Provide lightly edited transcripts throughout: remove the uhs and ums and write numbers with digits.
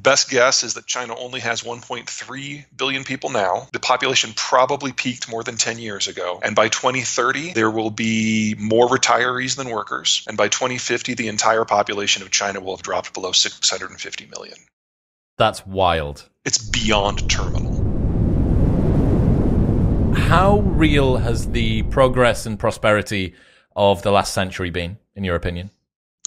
Best guess is that China only has 1.3 billion people now. The population probably peaked more than 10 years ago. And by 2030, there will be more retirees than workers. And by 2050, the entire population of China will have dropped below 650 million. That's wild. It's beyond terminal. How real has the progress and prosperity of the last century been, in your opinion?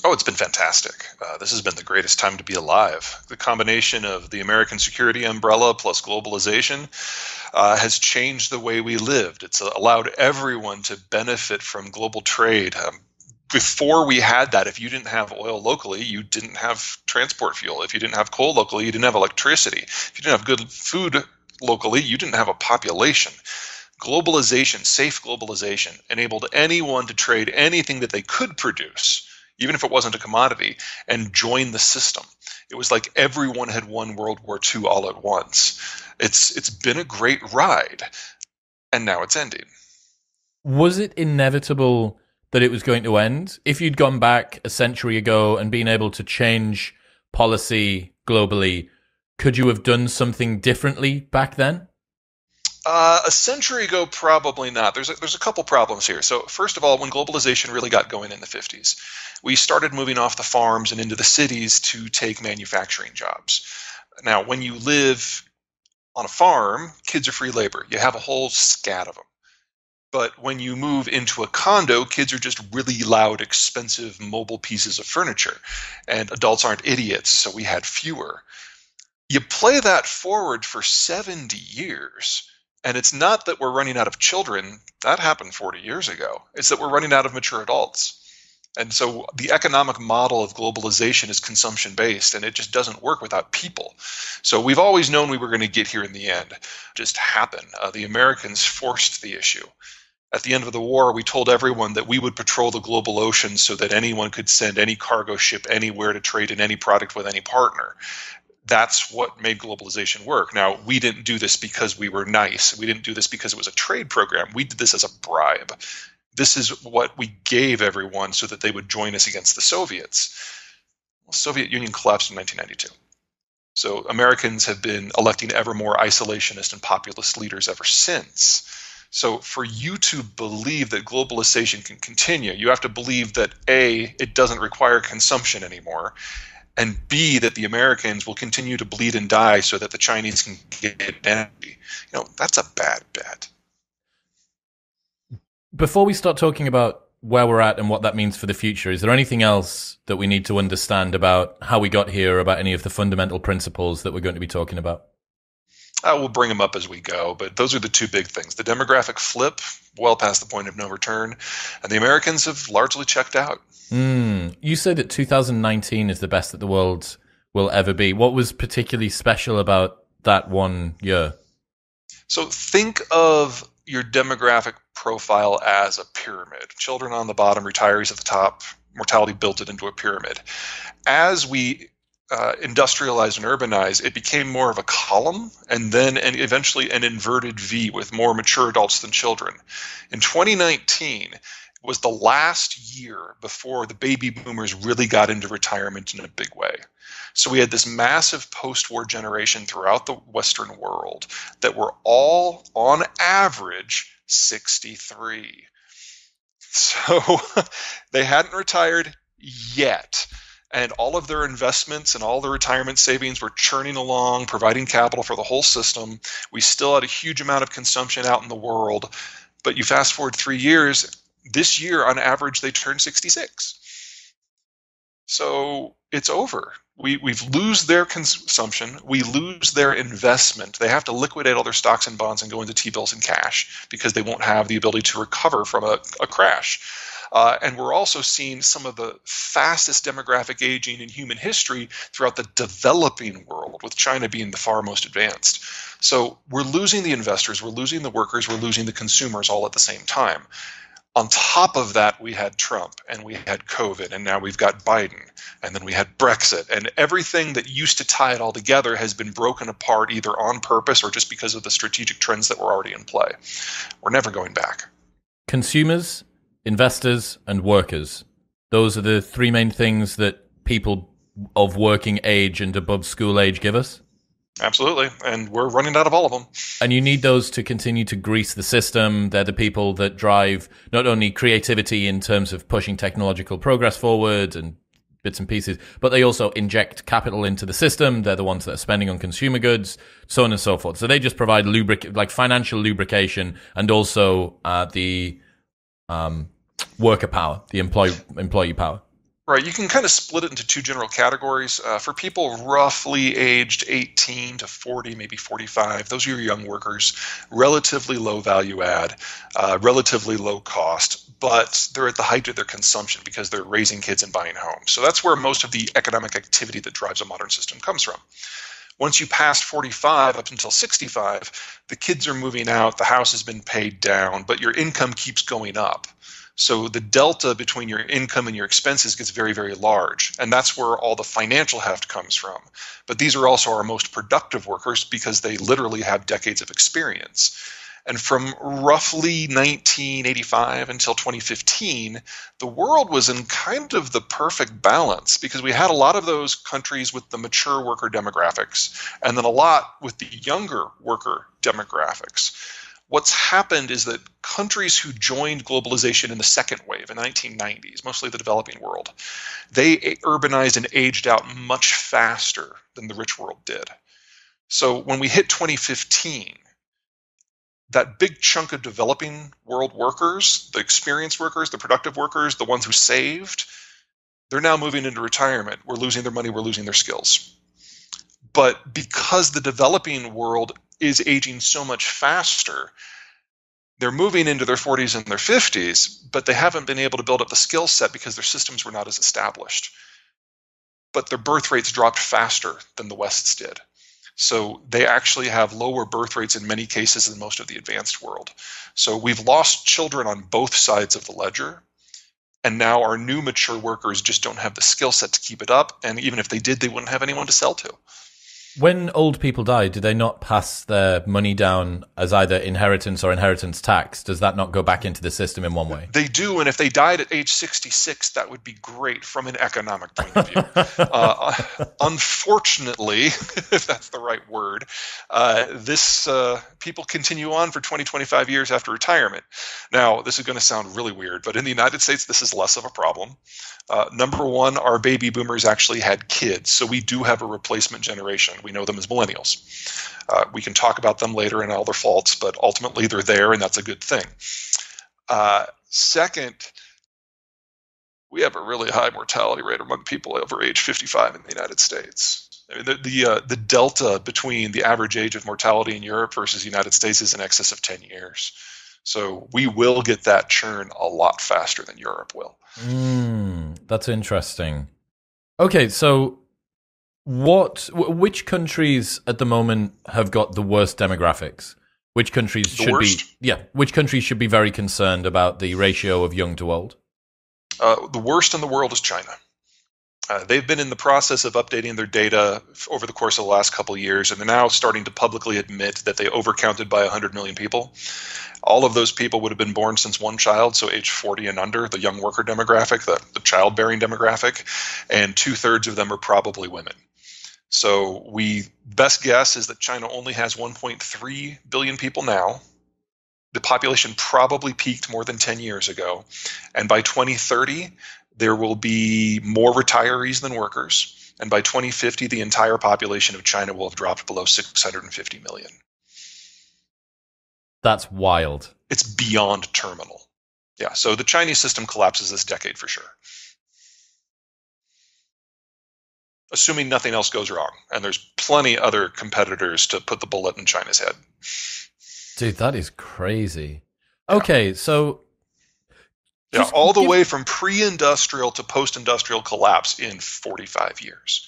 Oh, it's been fantastic. This has been the greatest time to be alive. The combination of the American security umbrella plus globalization has changed the way we lived. It's allowed everyone to benefit from global trade. Before we had that, if you didn't have oil locally, you didn't have transport fuel. If you didn't have coal locally, you didn't have electricity. If you didn't have good food locally, you didn't have a population. Globalization, safe globalization, enabled anyone to trade anything that they could produce, even if it wasn't a commodity, and join the system. It was like everyone had won World War II all at once. It's been a great ride, and now it's ending. Was it inevitable that it was going to end? If you'd gone back a century ago and been able to change policy globally, could you have done something differently back then? A century ago, probably not. There's a couple problems here. So first of all, when globalization really got going in the 50s, we started moving off the farms and into the cities to take manufacturing jobs. Now, when you live on a farm, kids are free labor. You have a whole scat of them. But when you move into a condo, kids are just really loud, expensive, mobile pieces of furniture. And adults aren't idiots, so we had fewer. You play that forward for 70 years. And it's not that we're running out of children. That happened 40 years ago. It's that we're running out of mature adults. And so the economic model of globalization is consumption-based, and it just doesn't work without people. So we've always known we were going to get here in the end. It just happened. The Americans forced the issue. At the end of the war, we told everyone that we would patrol the global ocean so that anyone could send any cargo ship anywhere to trade in any product with any partner. That's what made globalization work. Now, we didn't do this because we were nice. We didn't do this because it was a trade program. We did this as a bribe. This is what we gave everyone so that they would join us against the Soviets. Well, the Soviet Union collapsed in 1992. So Americans have been electing ever more isolationist and populist leaders ever since. So for you to believe that globalization can continue, you have to believe that A, it doesn't require consumption anymore, and B, that the Americans will continue to bleed and die so that the Chinese can get energy. That's a bad bet. Before we start talking about where we're at and what that means for the future, is there anything else that we need to understand about how we got here, about any of the fundamental principles that we're going to be talking about? We'll bring them up as we go, but those are the two big things. The demographic flip, well past the point of no return, and the Americans have largely checked out. You say that 2019 is the best that the world will ever be. What was particularly special about that one year? So think of your demographic profile as a pyramid. Children on the bottom, retirees at the top, mortality built it into a pyramid. As we industrialized and urbanized, it became more of a column and eventually an inverted V with more mature adults than children. In 2019 was the last year before the baby boomers really got into retirement in a big way. So we had this massive post-war generation throughout the Western world that were all, on average, 63. So they hadn't retired yet. And all of their investments and all their retirement savings were churning along, providing capital for the whole system. We still had a huge amount of consumption out in the world. But you fast forward 3 years, this year, on average, they turn 66. So it's over. We've lose their consumption. We lose their investment. They have to liquidate all their stocks and bonds and go into T-bills and cash because they won't have the ability to recover from a crash. And we're also seeing some of the fastest demographic aging in human history throughout the developing world, with China being the far most advanced. So we're losing the investors, we're losing the workers, we're losing the consumers all at the same time. On top of that, we had Trump, and we had COVID, and now we've got Biden, and then we had Brexit, and everything that used to tie it all together has been broken apart either on purpose or just because of the strategic trends that were already in play. We're never going back. Consumers, investors, and workers. Those are the three main things that people of working age and above school age give us? Absolutely. And we're running out of all of them. And you need those to continue to grease the system. They're the people that drive not only creativity in terms of pushing technological progress forward and bits and pieces, but they also inject capital into the system. They're the ones that are spending on consumer goods, so on and so forth. So they just provide like financial lubrication and also the worker power, the employee power. Right. You can kind of split it into two general categories. For people roughly aged 18 to 40, maybe 45, those are your young workers, relatively low value add, relatively low cost, but they're at the height of their consumption because they're raising kids and buying homes. So that's where most of the economic activity that drives a modern system comes from. Once you pass 45 up until 65, the kids are moving out, the house has been paid down, but your income keeps going up. So the delta between your income and your expenses gets very, very large. And that's where all the financial heft comes from. But these are also our most productive workers because they literally have decades of experience. And from roughly 1985 until 2015, the world was in kind of the perfect balance because we had a lot of those countries with the mature worker demographics and then a lot with the younger worker demographics. What's happened is that countries who joined globalization in the second wave in the 1990s, mostly the developing world, they urbanized and aged out much faster than the rich world did. So when we hit 2015, that big chunk of developing world workers, the experienced workers, the productive workers, the ones who saved, they're now moving into retirement. We're losing their money, we're losing their skills. But because the developing world is aging so much faster, they're moving into their 40s and their 50s, but they haven't been able to build up the skill set because their systems were not as established. But their birth rates dropped faster than the West's did. So they actually have lower birth rates in many cases than most of the advanced world. So we've lost children on both sides of the ledger. And now our new mature workers just don't have the skill set to keep it up. And even if they did, they wouldn't have anyone to sell to. When old people die, do they not pass their money down as either inheritance or inheritance tax? Does that not go back into the system in one way? They do, and if they died at age 66, that would be great from an economic point of view. Unfortunately, if that's the right word, people continue on for 20, 25 years after retirement. Now, this is going to sound really weird, but in the United States, this is less of a problem. Number one, our baby boomers actually had kids, so we do have a replacement generation. We know them as millennials. We can talk about them later and all their faults, but ultimately they're there, and that's a good thing. Second, we have a really high mortality rate among people over age 55 in the United States. I mean, the delta between the average age of mortality in Europe versus the United States is in excess of 10 years. So we will get that churn a lot faster than Europe will. That's interesting. Okay, so which countries at the moment have got the worst demographics? Which countries should be very concerned about the ratio of young to old? The worst in the world is China. They've been in the process of updating their data over the course of the last couple of years, and they're now starting to publicly admit that they overcounted by 100 million people. All of those people would have been born since one child, so age 40 and under, the young worker demographic, the childbearing demographic, and 2/3 of them are probably women. So best guess is that China only has 1.3 billion people now. The population probably peaked more than 10 years ago, and by 2030, there will be more retirees than workers, and by 2050, the entire population of China will have dropped below 650 million. That's wild. It's beyond terminal. Yeah, so the Chinese system collapses this decade for sure. Assuming nothing else goes wrong, and there's plenty other competitors to put the bullet in China's head. Dude, that is crazy. Okay, so... Yeah, all the way from pre-industrial to post-industrial collapse in 45 years.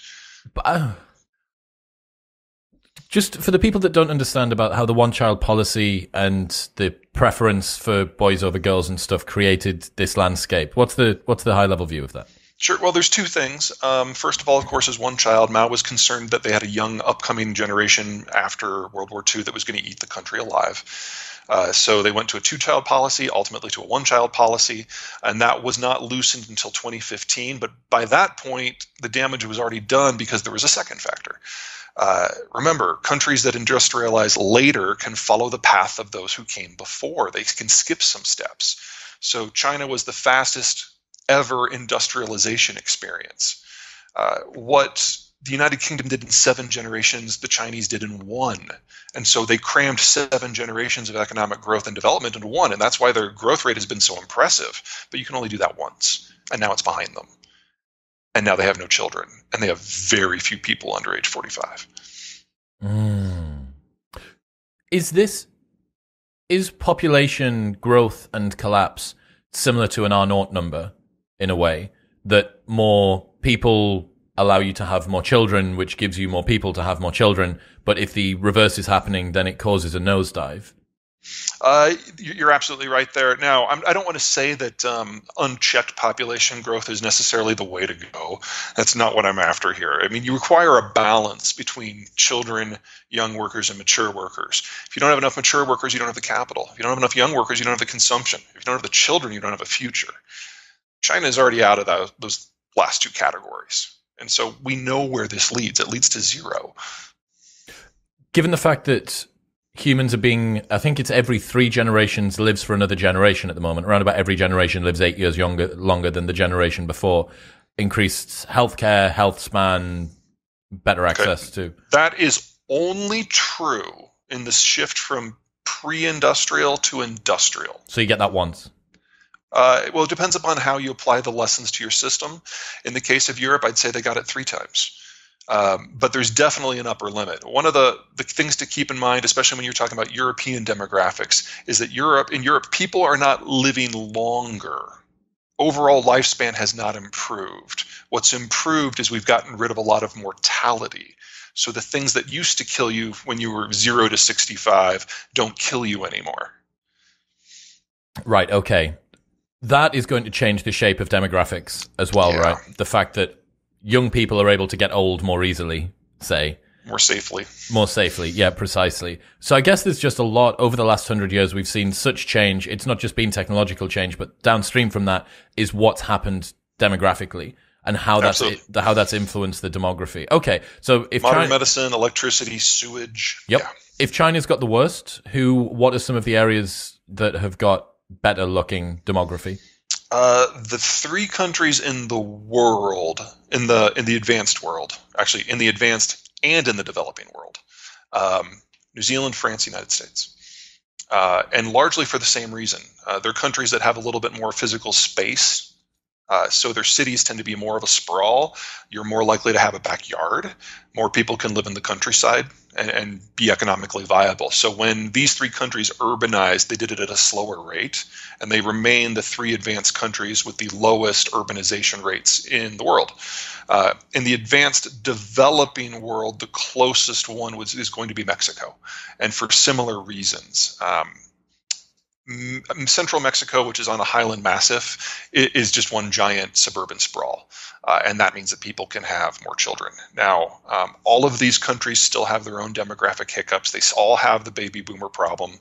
Just for the people that don't understand about how the one-child policy and the preference for boys over girls and stuff created this landscape, what's the high-level view of that? Sure. Well, there's two things. First of all, of course, is one child. Mao was concerned that they had a young upcoming generation after World War II that was going to eat the country alive. So they went to a two-child policy, ultimately to a one-child policy, and that was not loosened until 2015. But by that point, the damage was already done because there was a second factor. Remember, countries that industrialize later can follow the path of those who came before. They can skip some steps. So China was the fastest ever industrialization experience. What the United Kingdom did in 7 generations, the Chinese did in 1. And so they crammed 7 generations of economic growth and development into 1. And that's why their growth rate has been so impressive. But you can only do that once. And now it's behind them. And now they have no children. And they have very few people under age 45. Is population growth and collapse similar to an R0 number in a way, that more people allow you to have more children, which gives you more people to have more children, but if the reverse is happening, then it causes a nosedive? You're absolutely right there. Now, I don't want to say that unchecked population growth is necessarily the way to go. That's not what I'm after here. I mean, you require a balance between children, young workers, and mature workers. If you don't have enough mature workers, you don't have the capital. If you don't have enough young workers, you don't have the consumption. If you don't have the children, you don't have a future. China is already out of those last 2 categories. And so we know where this leads. It leads to 0. Given the fact that humans are being, I think it's every 3 generations lives for another generation at the moment. Around about every generation lives 8 years longer than the generation before. Increased healthcare, health span, better access to. That is only true in the shift from pre-industrial to industrial. So you get that once. Well, it depends upon how you apply the lessons to your system. In the case of Europe, I'd say they got it 3 times. But there's definitely an upper limit. One of the things to keep in mind, especially when you're talking about European demographics, is that in Europe, people are not living longer. Overall lifespan has not improved. What's improved is we've gotten rid of a lot of mortality. So the things that used to kill you when you were 0 to 65 don't kill you anymore. Right, okay. That is going to change the shape of demographics as well, Yeah. right? The fact that young people are able to get old more easily, say. More safely. More safely, yeah, precisely. So I guess there's just a lot, over the last 100 years, we've seen such change. It's not just been technological change, but downstream from that is what's happened demographically and how that's influenced the demography. Okay, so if modern medicine, electricity, sewage. Yep. Yeah. If China's got the worst, what are some of the areas that have got better looking demography? The 3 countries in the world, in the advanced world, actually in the advanced and in the developing world, New Zealand, France, United States, and largely for the same reason. They're countries that have a little bit more physical space. So their cities tend to be more of a sprawl. You're more likely to have a backyard. More people can live in the countryside and be economically viable. So when these 3 countries urbanized, they did it at a slower rate, and they remain the 3 advanced countries with the lowest urbanization rates in the world. In the advanced developing world, the closest one is going to be Mexico, and for similar reasons. Central Mexico, which is on a highland massif, is just one giant suburban sprawl. And that means that people can have more children. Now, all of these countries still have their own demographic hiccups. They all have the baby boomer problem.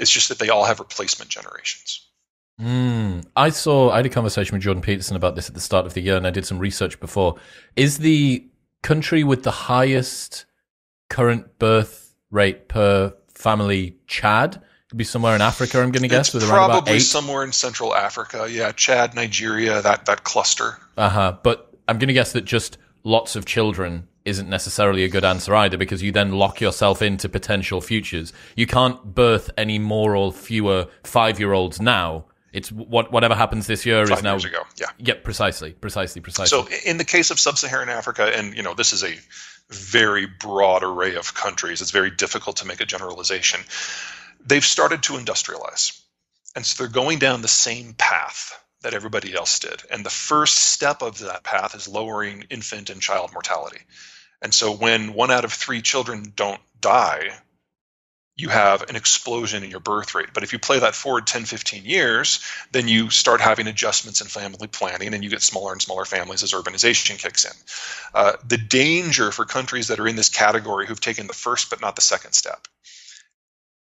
It's just that they all have replacement generations. I had a conversation with Jordan Peterson about this at the start of the year, and I did some research before. Is the country with the highest current birth rate per family Chad? Could be somewhere in Africa, I'm going to guess, with around about 8. Probably somewhere in Central Africa. Yeah, Chad, Nigeria, that cluster. But I'm going to guess that just lots of children isn't necessarily a good answer either, because you then lock yourself into potential futures. You can't birth any more or fewer 5-year-olds now. It's whatever happens this year 5 is now. 5 years ago, yeah. Yep, precisely. So in the case of sub-Saharan Africa, and this is a very broad array of countries, it's very difficult to make a generalization. They've started to industrialize. And so they're going down the same path that everybody else did. And the first step of that path is lowering infant and child mortality. And so when 1 out of 3 children don't die, you have an explosion in your birth rate. But if you play that forward 10, 15 years, then you start having adjustments in family planning, and you get smaller and smaller families as urbanization kicks in. The danger for countries that are in this category who've taken the first but not the second step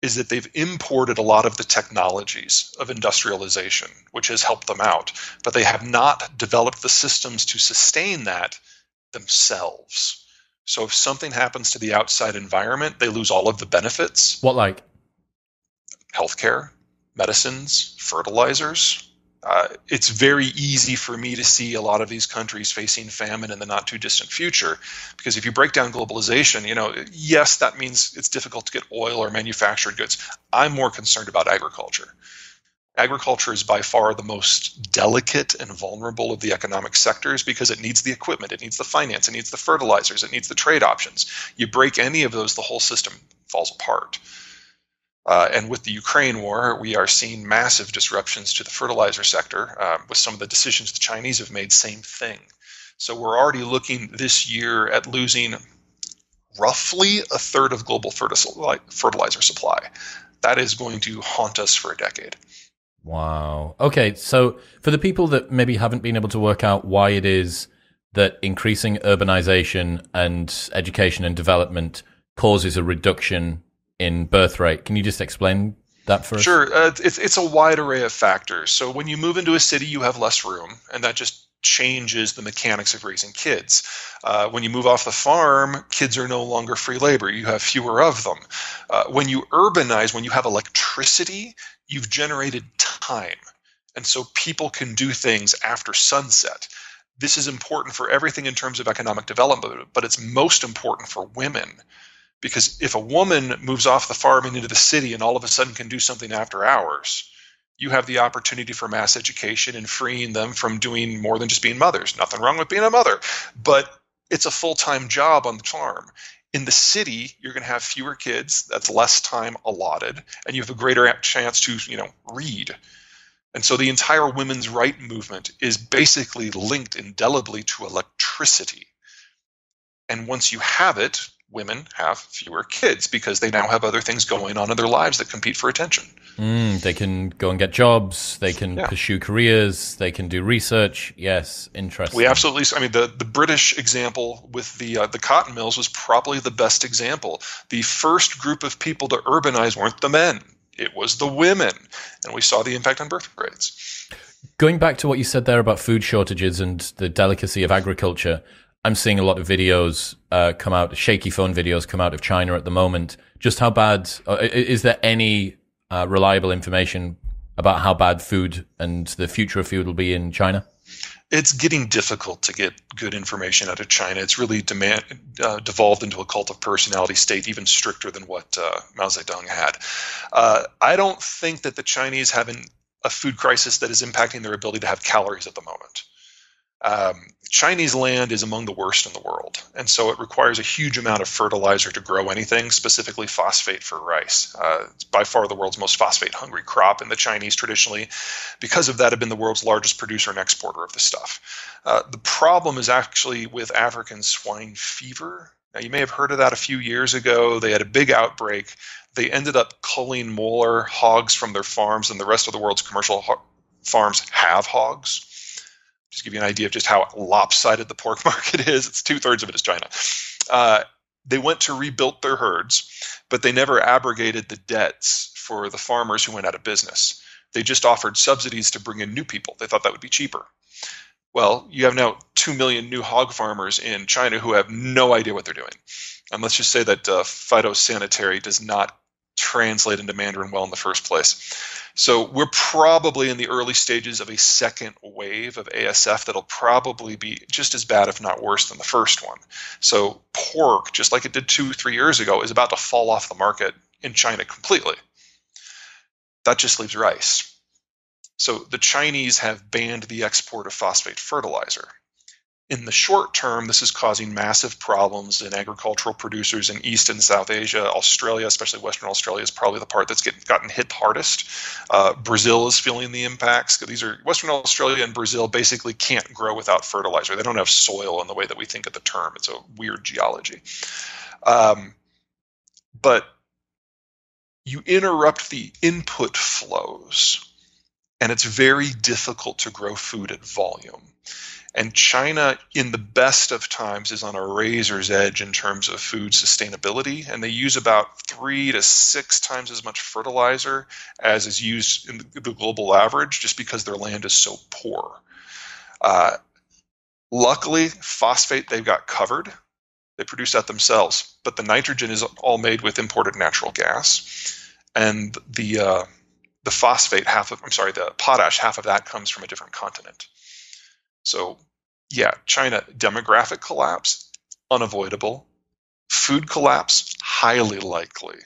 is that they've imported a lot of the technologies of industrialization, which has helped them out, but they have not developed the systems to sustain that themselves. So if something happens to the outside environment, they lose all of the benefits. What, like? Healthcare, medicines, fertilizers. It's very easy for me to see a lot of these countries facing famine in the not too distant future, because if you break down globalization, yes, that means it's difficult to get oil or manufactured goods. I'm more concerned about agriculture. Agriculture is by far the most delicate and vulnerable of the economic sectors because it needs the equipment, it needs the finance, it needs the fertilizers, it needs the trade options. You break any of those, the whole system falls apart. And with the Ukraine war, we are seeing massive disruptions to the fertilizer sector. With some of the decisions the Chinese have made, same thing. So we're already looking this year at losing roughly a third of global fertilizer supply. That is going to haunt us for a decade. Wow. Okay, so for the people that maybe haven't been able to work out why it is that increasing urbanization and education and development causes a reduction in birth rate, can you just explain that for us? Sure. It's a wide array of factors. So when you move into a city, you have less room, and that just changes the mechanics of raising kids. When you move off the farm, kids are no longer free labor. You have fewer of them. When you urbanize, when you have electricity, you've generated time. And so people can do things after sunset. This is important for everything in terms of economic development, but it's most important for women. Because if a woman moves off the farm and into the city and all of a sudden can do something after hours, you have the opportunity for mass education and freeing them from doing more than just being mothers. Nothing wrong with being a mother, but it's a full-time job on the farm. In the city, you're going to have fewer kids. That's less time allotted, and you have a greater chance to, read. And so the entire women's right movement is basically linked indelibly to electricity. And once you have it, women have fewer kids because they now have other things going on in their lives that compete for attention. They can go and get jobs. They can pursue careers. They can do research. Yes, interesting. We absolutely. I mean, the British example with the cotton mills was probably the best example. The first group of people to urbanize weren't the men; it was the women, and we saw the impact on birth rates. Going back to what you said there about food shortages and the delicacy of agriculture, I'm seeing a lot of videos come out, shaky phone videos come out of China at the moment. Just how bad, is there any reliable information about how bad food and the future of food will be in China? It's getting difficult to get good information out of China. It's really devolved into a cult of personality state, even stricter than what Mao Zedong had. I don't think that the Chinese have a food crisis that is impacting their ability to have calories at the moment. Chinese land is among the worst in the world, and so it requires a huge amount of fertilizer to grow anything, specifically phosphate for rice. It's by far the world's most phosphate-hungry crop, and the Chinese traditionally, because of that, have been the world's largest producer and exporter of the stuff. The problem is actually with African swine fever. Now, you may have heard of that a few years ago. They had a big outbreak. They ended up culling more hogs from their farms than the rest of the world's commercial farms have hogs. Just give you an idea of just how lopsided the pork market is. It's 2/3 of it is China. They went to rebuild their herds, but they never abrogated the debts for the farmers who went out of business. They just offered subsidies to bring in new people. They thought that would be cheaper. Well, you have now 2 million new hog farmers in China who have no idea what they're doing. And let's just say that phytosanitary does not translate into Mandarin well in the first place. So we're probably in the early stages of a second wave of ASF that'll probably be just as bad, if not worse, than the first one. So pork, just like it did 2-3 years ago, is about to fall off the market in China completely. That just leaves rice. So the Chinese have banned the export of phosphate fertilizer. In the short term, this is causing massive problems in agricultural producers in East and South Asia. Australia, especially Western Australia, is probably the part that's gotten hit hardest. Brazil is feeling the impacts. Western Australia and Brazil basically can't grow without fertilizer. They don't have soil in the way that we think of the term. It's a weird geology. But you interrupt the input flows, and it's very difficult to grow food at volume. And China, in the best of times, is on a razor's edge in terms of food sustainability. And they use about 3 to 6 times as much fertilizer as is used in the global average, just because their land is so poor. Luckily, phosphate they've got covered. They produce that themselves. But the nitrogen is all made with imported natural gas. And the phosphate, the potash, half of that comes from a different continent. So, yeah, China, demographic collapse, unavoidable. Food collapse, highly likely.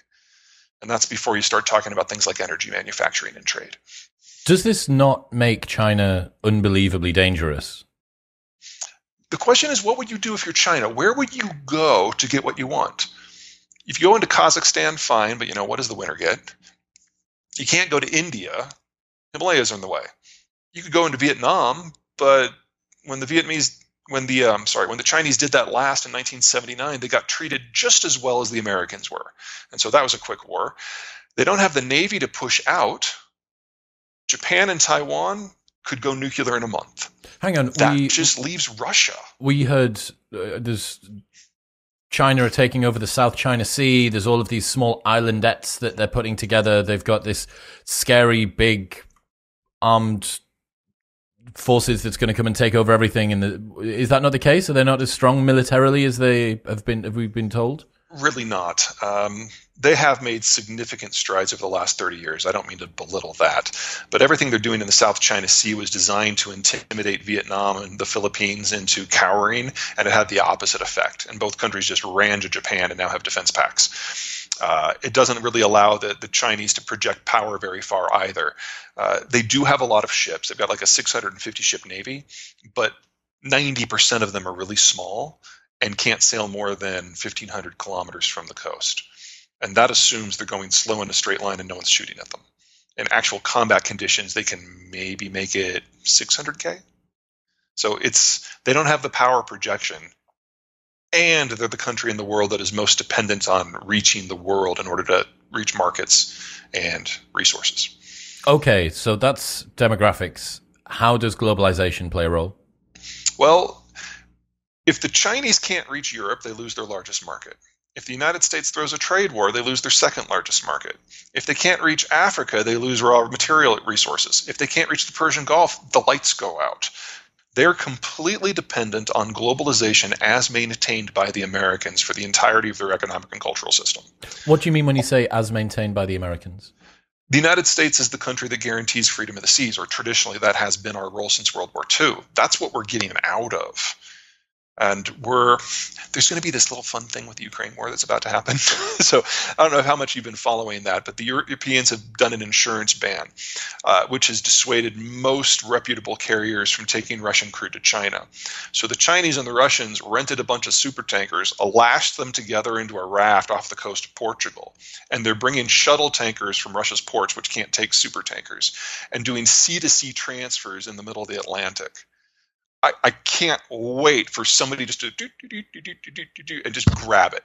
And that's before you start talking about things like energy manufacturing and trade. Does this not make China unbelievably dangerous? The question is, what would you do if you're China? Where would you go to get what you want? If you go into Kazakhstan, fine, but what does the winner get? You can't go to India. Himalayas are in the way. You could go into Vietnam, but when the Chinese did that last in 1979, they got treated just as well as the Americans were. And so that was a quick war. They don't have the Navy to push out. Japan and Taiwan could go nuclear in a month. Hang on. That just leaves Russia. We heard there's China are taking over the South China Sea. There's all of these small islandettes that they're putting together. They've got this scary, big, armed forces that's going to come and take over everything. Is that not the case? Are they not as strong militarily as they have we been told? Really not. They have made significant strides over the last 30 years. I don't mean to belittle that. But everything they're doing in the South China Sea was designed to intimidate Vietnam and the Philippines into cowering, and it had the opposite effect. And both countries just ran to Japan and now have defense pacts. It doesn't really allow the Chinese to project power very far either. They do have a lot of ships. They've got like a 650-ship Navy, but 90% of them are really small and can't sail more than 1,500 kilometers from the coast. And that assumes they're going slow in a straight line and no one's shooting at them. In actual combat conditions, they can maybe make it 600K. So they don't have the power projection. And they're the country in the world that is most dependent on reaching the world in order to reach markets and resources. Okay, so that's demographics. How does globalization play a role? Well, if the Chinese can't reach Europe, they lose their largest market. If the United States throws a trade war, they lose their second largest market. If they can't reach Africa, they lose raw material resources. If they can't reach the Persian Gulf, the lights go out. They're completely dependent on globalization as maintained by the Americans for the entirety of their economic and cultural system. What do you mean when you say as maintained by the Americans? The United States is the country that guarantees freedom of the seas, or traditionally that has been our role since World War II. That's what we're getting out of. And there's going to be this little fun thing with the Ukraine war that's about to happen. So I don't know how much you've been following that, but the Europeans have done an insurance ban, which has dissuaded most reputable carriers from taking Russian crude to China. So the Chinese and the Russians rented a bunch of super tankers, lashed them together into a raft off the coast of Portugal. And they're bringing shuttle tankers from Russia's ports, which can't take super tankers, and doing sea-to-sea transfers in the middle of the Atlantic. I can't wait for somebody just to do and just grab it.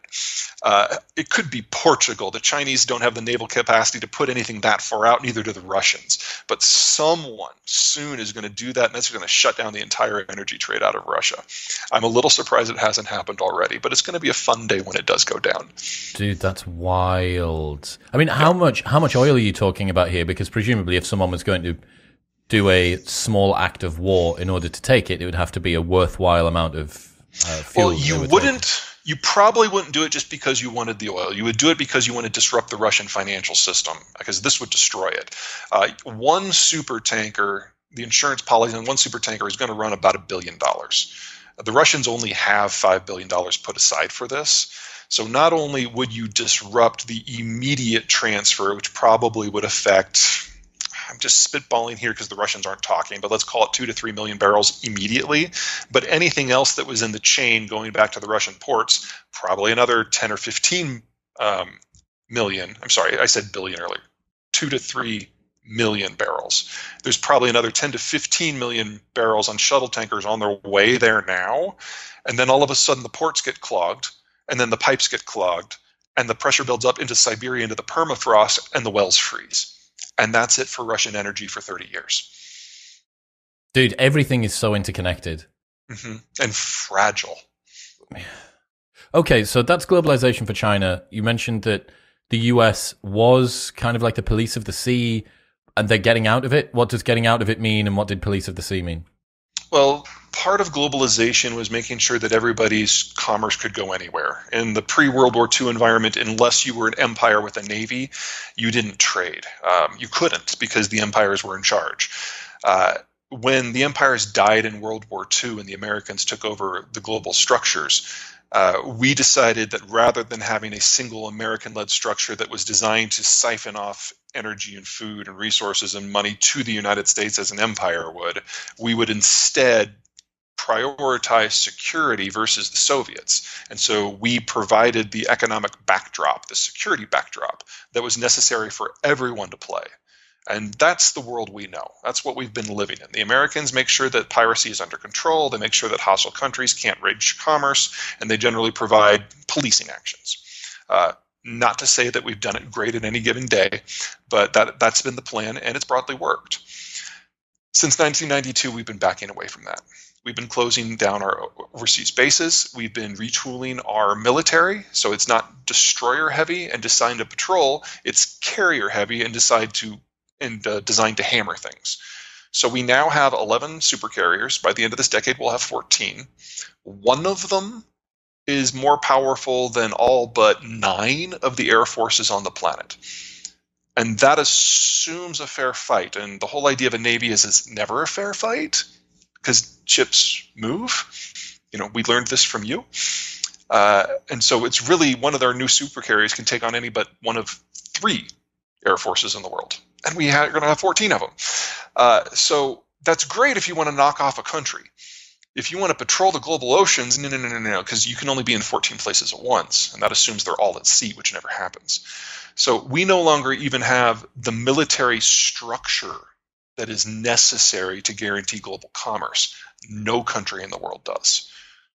It could be Portugal. The Chinese don't have the naval capacity to put anything that far out, neither do the Russians. But someone soon is going to do that, and that's going to shut down the entire energy trade out of Russia. I'm a little surprised it hasn't happened already, but it's going to be a fun day when it does go down. Dude, that's wild. I mean, how much oil are you talking about here? Because presumably if someone was going to do a small act of war in order to take it, it would have to be a worthwhile amount of fuel. Well, you probably wouldn't do it just because you wanted the oil. You would do it because you want to disrupt the Russian financial system, because this would destroy it. One super tanker, the insurance policy on one super tanker is going to run about $1 billion. The Russians only have $5 billion put aside for this. So not only would you disrupt the immediate transfer, which probably would affect, I'm just spitballing here because the Russians aren't talking, but let's call it 2 to 3 million barrels immediately. But anything else that was in the chain going back to the Russian ports, probably another 10 or 15 million. I'm sorry, I said billion earlier. 2 to 3 million barrels. There's probably another 10 to 15 million barrels on shuttle tankers on their way there now. And then all of a sudden the ports get clogged, and then the pipes get clogged, and the pressure builds up into Siberia, into the permafrost, and the wells freeze. And that's it for Russian energy for 30 years. Dude, everything is so interconnected. And fragile. Okay, so that's globalization for China. You mentioned that the US was kind of like the police of the sea, and they're getting out of it. What does getting out of it mean, and what did police of the sea mean? Well, part of globalization was making sure that everybody's commerce could go anywhere. In the pre-World War II environment, unless you were an empire with a navy, you didn't trade. You couldn't because the empires were in charge. When the empires died in World War II and the Americans took over the global structures, we decided that rather than having a single American-led structure that was designed to siphon off energy and food and resources and money to the United States as an empire would, we would instead prioritize security versus the Soviets. And so we provided the economic backdrop, the security backdrop that was necessary for everyone to play. And that's the world we know. That's what we've been living in. The Americans make sure that piracy is under control. They make sure that hostile countries can't raid commerce, and they generally provide policing actions. Not to say that we've done it great at any given day, but that's been the plan, and it's broadly worked. Since 1992, we've been backing away from that. We've been closing down our overseas bases. We've been retooling our military, so it's not destroyer heavy and designed to patrol. It's carrier heavy and designed to hammer things. So we now have 11 supercarriers. By the end of this decade, we'll have 14. One of them is more powerful than all but 9 of the air forces on the planet. And that assumes a fair fight. And the whole idea of a navy is it's never a fair fight because ships move. We learned this from you. And so it's really one of our new supercarriers can take on any but one of 3 air forces in the world. And we're going to have 14 of them. So that's great if you want to knock off a country. If you want to patrol the global oceans, no, because you can only be in 14 places at once, and that assumes they're all at sea, which never happens. So we no longer even have the military structure that is necessary to guarantee global commerce. No country in the world does.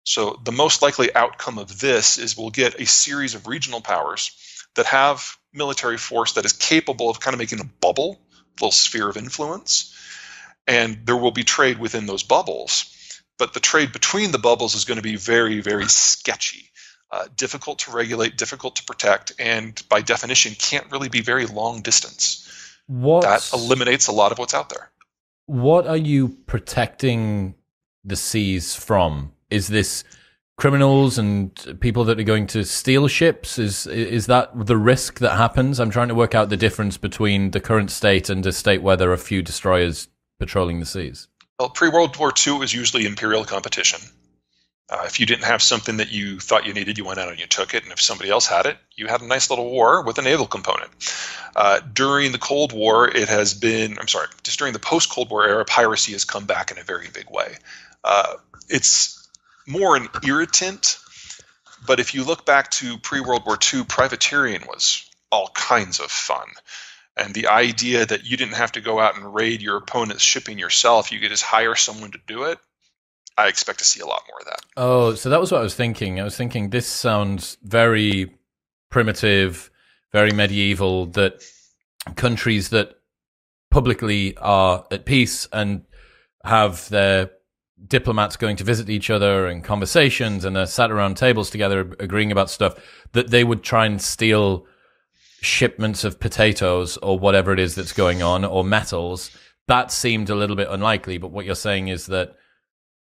So the most likely outcome of this is we'll get a series of regional powers that have military force that is capable of kind of making a bubble, a little sphere of influence, and there will be trade within those bubbles. But the trade between the bubbles is going to be very, very sketchy, difficult to regulate, difficult to protect, and by definition can't really be very long distance. That eliminates a lot of what's out there. What are you protecting the seas from? Is this criminals and people that are going to steal ships? Is that the risk that happens? I'm trying to work out the difference between the current state and a state where there are a few destroyers patrolling the seas. Well, pre-World War II was usually imperial competition. If you didn't have something that you thought you needed, you went out and you took it. And if somebody else had it, you had a nice little war with a naval component. During the Cold War, just during the post-Cold War era, piracy has come back in a very big way. It's more an irritant, but if you look back to pre-World War II, privateering was all kinds of fun. And the idea that you didn't have to go out and raid your opponent's shipping yourself, you could just hire someone to do it, I expect to see a lot more of that. Oh, so that was what I was thinking. I was thinking this sounds very primitive, very medieval, that countries that publicly are at peace and have their diplomats going to visit each other and conversations and they're sat around tables together agreeing about stuff, that they would try and steal shipments of potatoes or whatever it is that's going on, or metals. That seemed a little bit unlikely, but what you're saying is that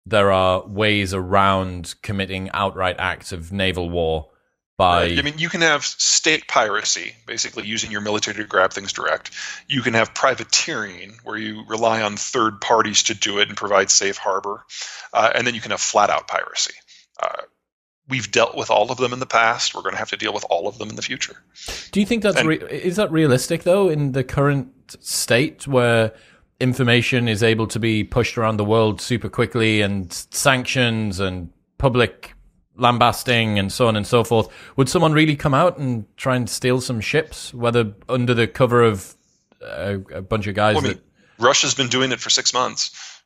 there are ways around committing outright acts of naval war by... Right. I mean, you can have state piracy, basically using your military to grab things direct. You can have privateering, where you rely on third parties to do it and provide safe harbor. And then you can have flat-out piracy. We've dealt with all of them in the past. We're going to have to deal with all of them in the future. Do you think that's is that realistic, though, in the current state where information is able to be pushed around the world super quickly and sanctions and public lambasting and so on and so forth? Would someone really come out and try and steal some ships, whether under the cover of a bunch of guys? Russia's been doing it for 6 months.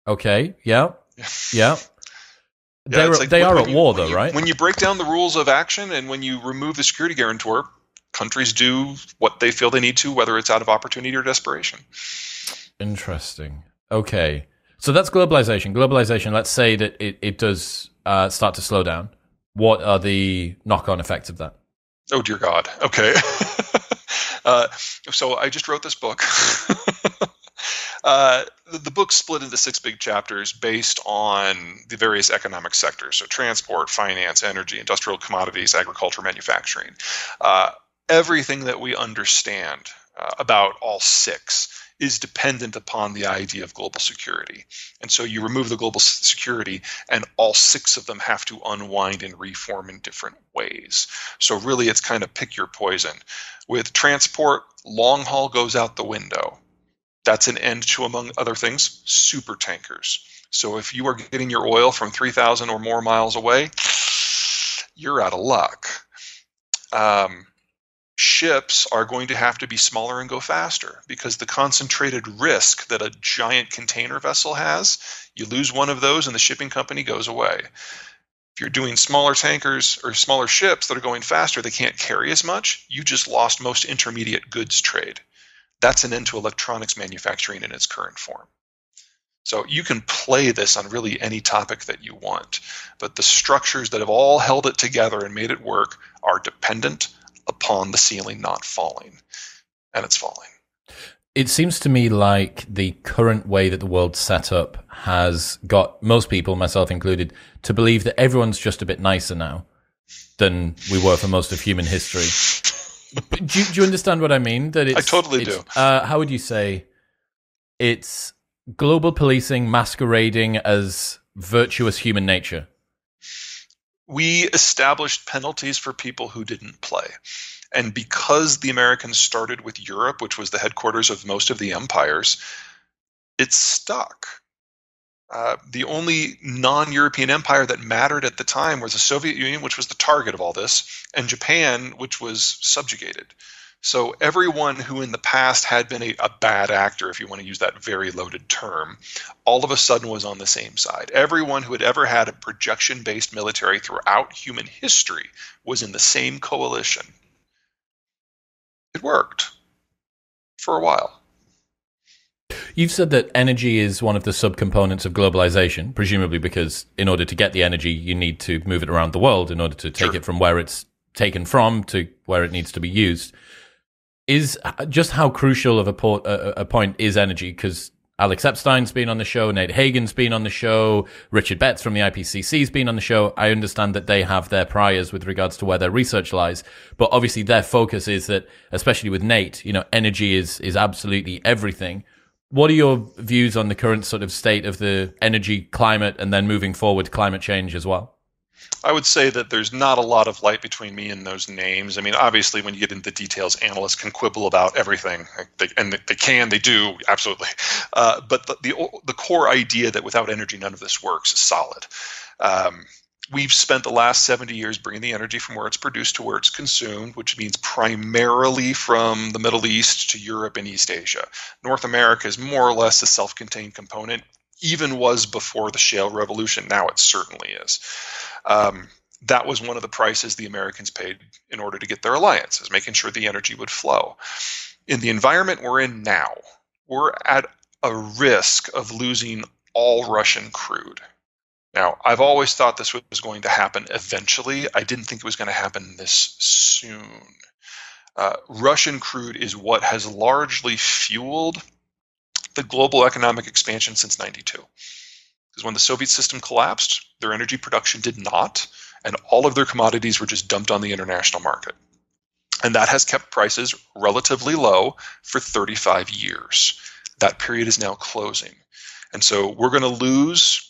Okay, yeah. They are at war, though, right? When you break down the rules of action and when you remove the security guarantor, countries do what they feel they need to, whether it's out of opportunity or desperation. Interesting. Okay. So that's globalization. Globalization, let's say that it does start to slow down. What are the knock-on effects of that? Oh, dear God. Okay. So I just wrote this book. The book's split into 6 big chapters based on the various economic sectors. So transport, finance, energy, industrial commodities, agriculture, manufacturing. Everything that we understand about all 6 is dependent upon the idea of global security. And so you remove the global security and all 6 of them have to unwind and reform in different ways. So really it's kind of pick your poison. With transport, long haul goes out the window. That's an end to, among other things, super tankers. So if you are getting your oil from 3,000 or more miles away, you're out of luck. Ships are going to have to be smaller and go faster because the concentrated risk that a giant container vessel has, you lose one of those and the shipping company goes away. If you're doing smaller tankers or smaller ships that are going faster, they can't carry as much, you just lost most intermediate goods trade. That's an end to electronics manufacturing in its current form. So you can play this on really any topic that you want, but the structures that have all held it together and made it work are dependent upon the ceiling not falling, and it's falling. It seems to me like the current way that the world's set up has got most people, myself included, to believe that everyone's just a bit nicer now than we were for most of human history. Do you understand what I mean? That I totally do. How would you say it's global policing masquerading as virtuous human nature? We established penalties for people who didn't play. And because the Americans started with Europe, which was the headquarters of most of the empires, it stuck. The only non-European empire that mattered at the time was the Soviet Union, which was the target of all this, and Japan, which was subjugated. So everyone who in the past had been a bad actor, if you want to use that very loaded term, all of a sudden was on the same side. Everyone who had ever had a projection-based military throughout human history was in the same coalition. It worked for a while. You've said that energy is one of the subcomponents of globalization, presumably because in order to get the energy, you need to move it around the world in order to take it from where it's taken from to where it needs to be used. Is just how crucial of a point is energy? Because Alex Epstein's been on the show, Nate Hagen's been on the show, Richard Betts from the IPCC's been on the show. I understand that they have their priors with regards to where their research lies, but obviously their focus is that, especially with Nate, energy is absolutely everything. What are your views on the current sort of state of the energy climate and then moving forward climate change as well? I would say that there's not a lot of light between me and those names. I mean, obviously, when you get into the details, analysts can quibble about everything, they do, absolutely. But the core idea that without energy, none of this works is solid. We've spent the last 70 years bringing the energy from where it's produced to where it's consumed, which means primarily from the Middle East to Europe and East Asia. North America is more or less a self-contained component, even was before the shale revolution. Now it certainly is. That was one of the prices the Americans paid in order to get their alliance, is making sure the energy would flow. In the environment we're in now, we're at a risk of losing all Russian crude. Now, I've always thought this was going to happen eventually. I didn't think it was going to happen this soon. Russian crude is what has largely fueled the global economic expansion since '92. Because when the Soviet system collapsed, their energy production did not, and all of their commodities were just dumped on the international market. And that has kept prices relatively low for 35 years. That period is now closing. And so we're going to lose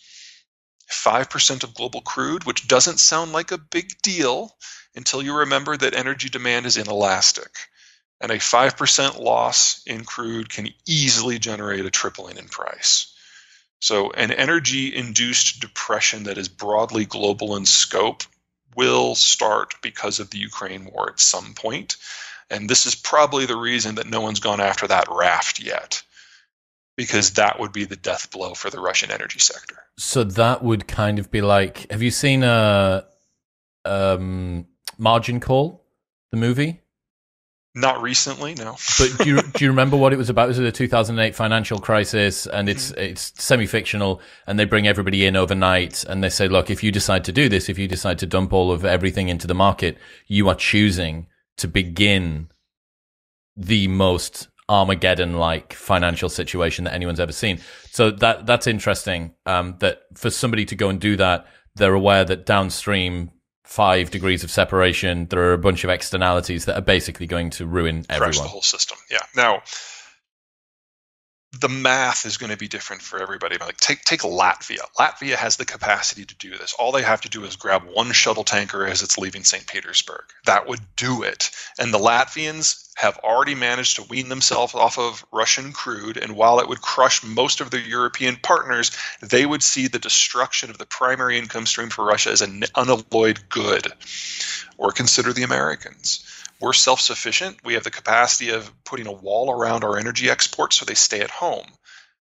5% of global crude, which doesn't sound like a big deal until you remember that energy demand is inelastic. And a 5% loss in crude can easily generate a tripling in price. So an energy-induced depression that is broadly global in scope will start because of the Ukraine war at some point. And this is probably the reason that no one's gone after that raft yet, because that would be the death blow for the Russian energy sector. So that would kind of be like, have you seen Margin Call, the movie? Not recently, no. But do you remember what it was about? It was the 2008 financial crisis, and it's semi-fictional, and they bring everybody in overnight, and they say, look, if you decide to do this, if you decide to dump all of everything into the market, you are choosing to begin the most Armageddon-like financial situation that anyone's ever seen. So that's interesting, that for somebody to go and do that, they're aware that downstream 5 degrees of separation, there are a bunch of externalities that are basically going to ruin everyone. Crash the whole system. Yeah. Now, the math is going to be different for everybody. Like take Latvia. Latvia has the capacity to do this. All they have to do is grab one shuttle tanker as it's leaving St. Petersburg. That would do it. And the Latvians have already managed to wean themselves off of Russian crude. And while it would crush most of their European partners, they would see the destruction of the primary income stream for Russia as an unalloyed good. Or consider the Americans. We're self-sufficient. We have the capacity of putting a wall around our energy exports so they stay at home.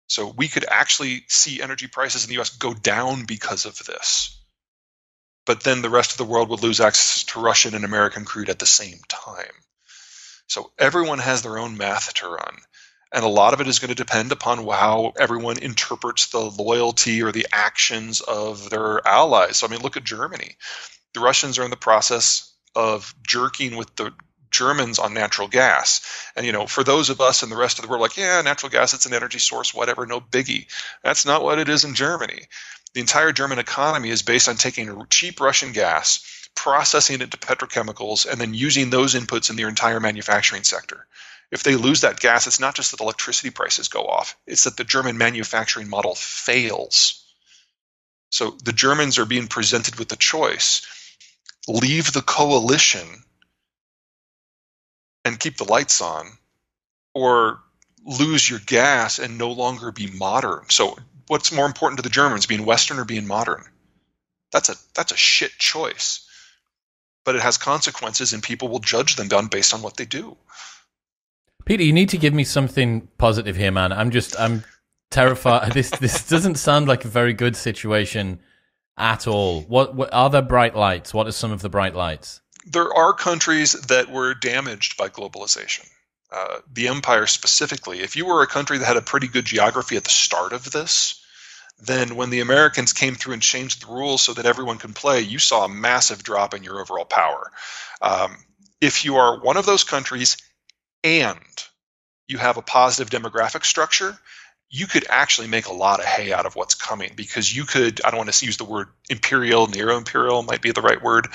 So we could actually see energy prices in the U.S. go down because of this. But then the rest of the world would lose access to Russian and American crude at the same time. So everyone has their own math to run. And a lot of it is going to depend upon how everyone interprets the loyalty or the actions of their allies. So, I mean, look at Germany. The Russians are in the process of jerking with the Germans on natural gas. And, you know, for those of us in the rest of the world, like, yeah, natural gas, it's an energy source, whatever, no biggie. That's not what it is in Germany. The entire German economy is based on taking cheap Russian gas, processing it into petrochemicals, and then using those inputs in their entire manufacturing sector. If they lose that gas, it's not just that electricity prices go off. It's that the German manufacturing model fails. So the Germans are being presented with the choice. Leave the coalition and keep the lights on, or lose your gas and no longer be modern. So what's more important to the Germans, being Western or being modern? That's a shit choice. But it has consequences, and people will judge them based on what they do. Peter, you need to give me something positive here, man. I'm terrified. This doesn't sound like a very good situation at all. What are there bright lights? What are some of the bright lights? There are countries that were damaged by globalization. The empire specifically. If you were a country that had a pretty good geography at the start of this, then when the Americans came through and changed the rules so that everyone can play, you saw a massive drop in your overall power. If you are one of those countries and you have a positive demographic structure, you could actually make a lot of hay out of what's coming, because you could, I don't want to use the word imperial, neo-imperial might be the right word.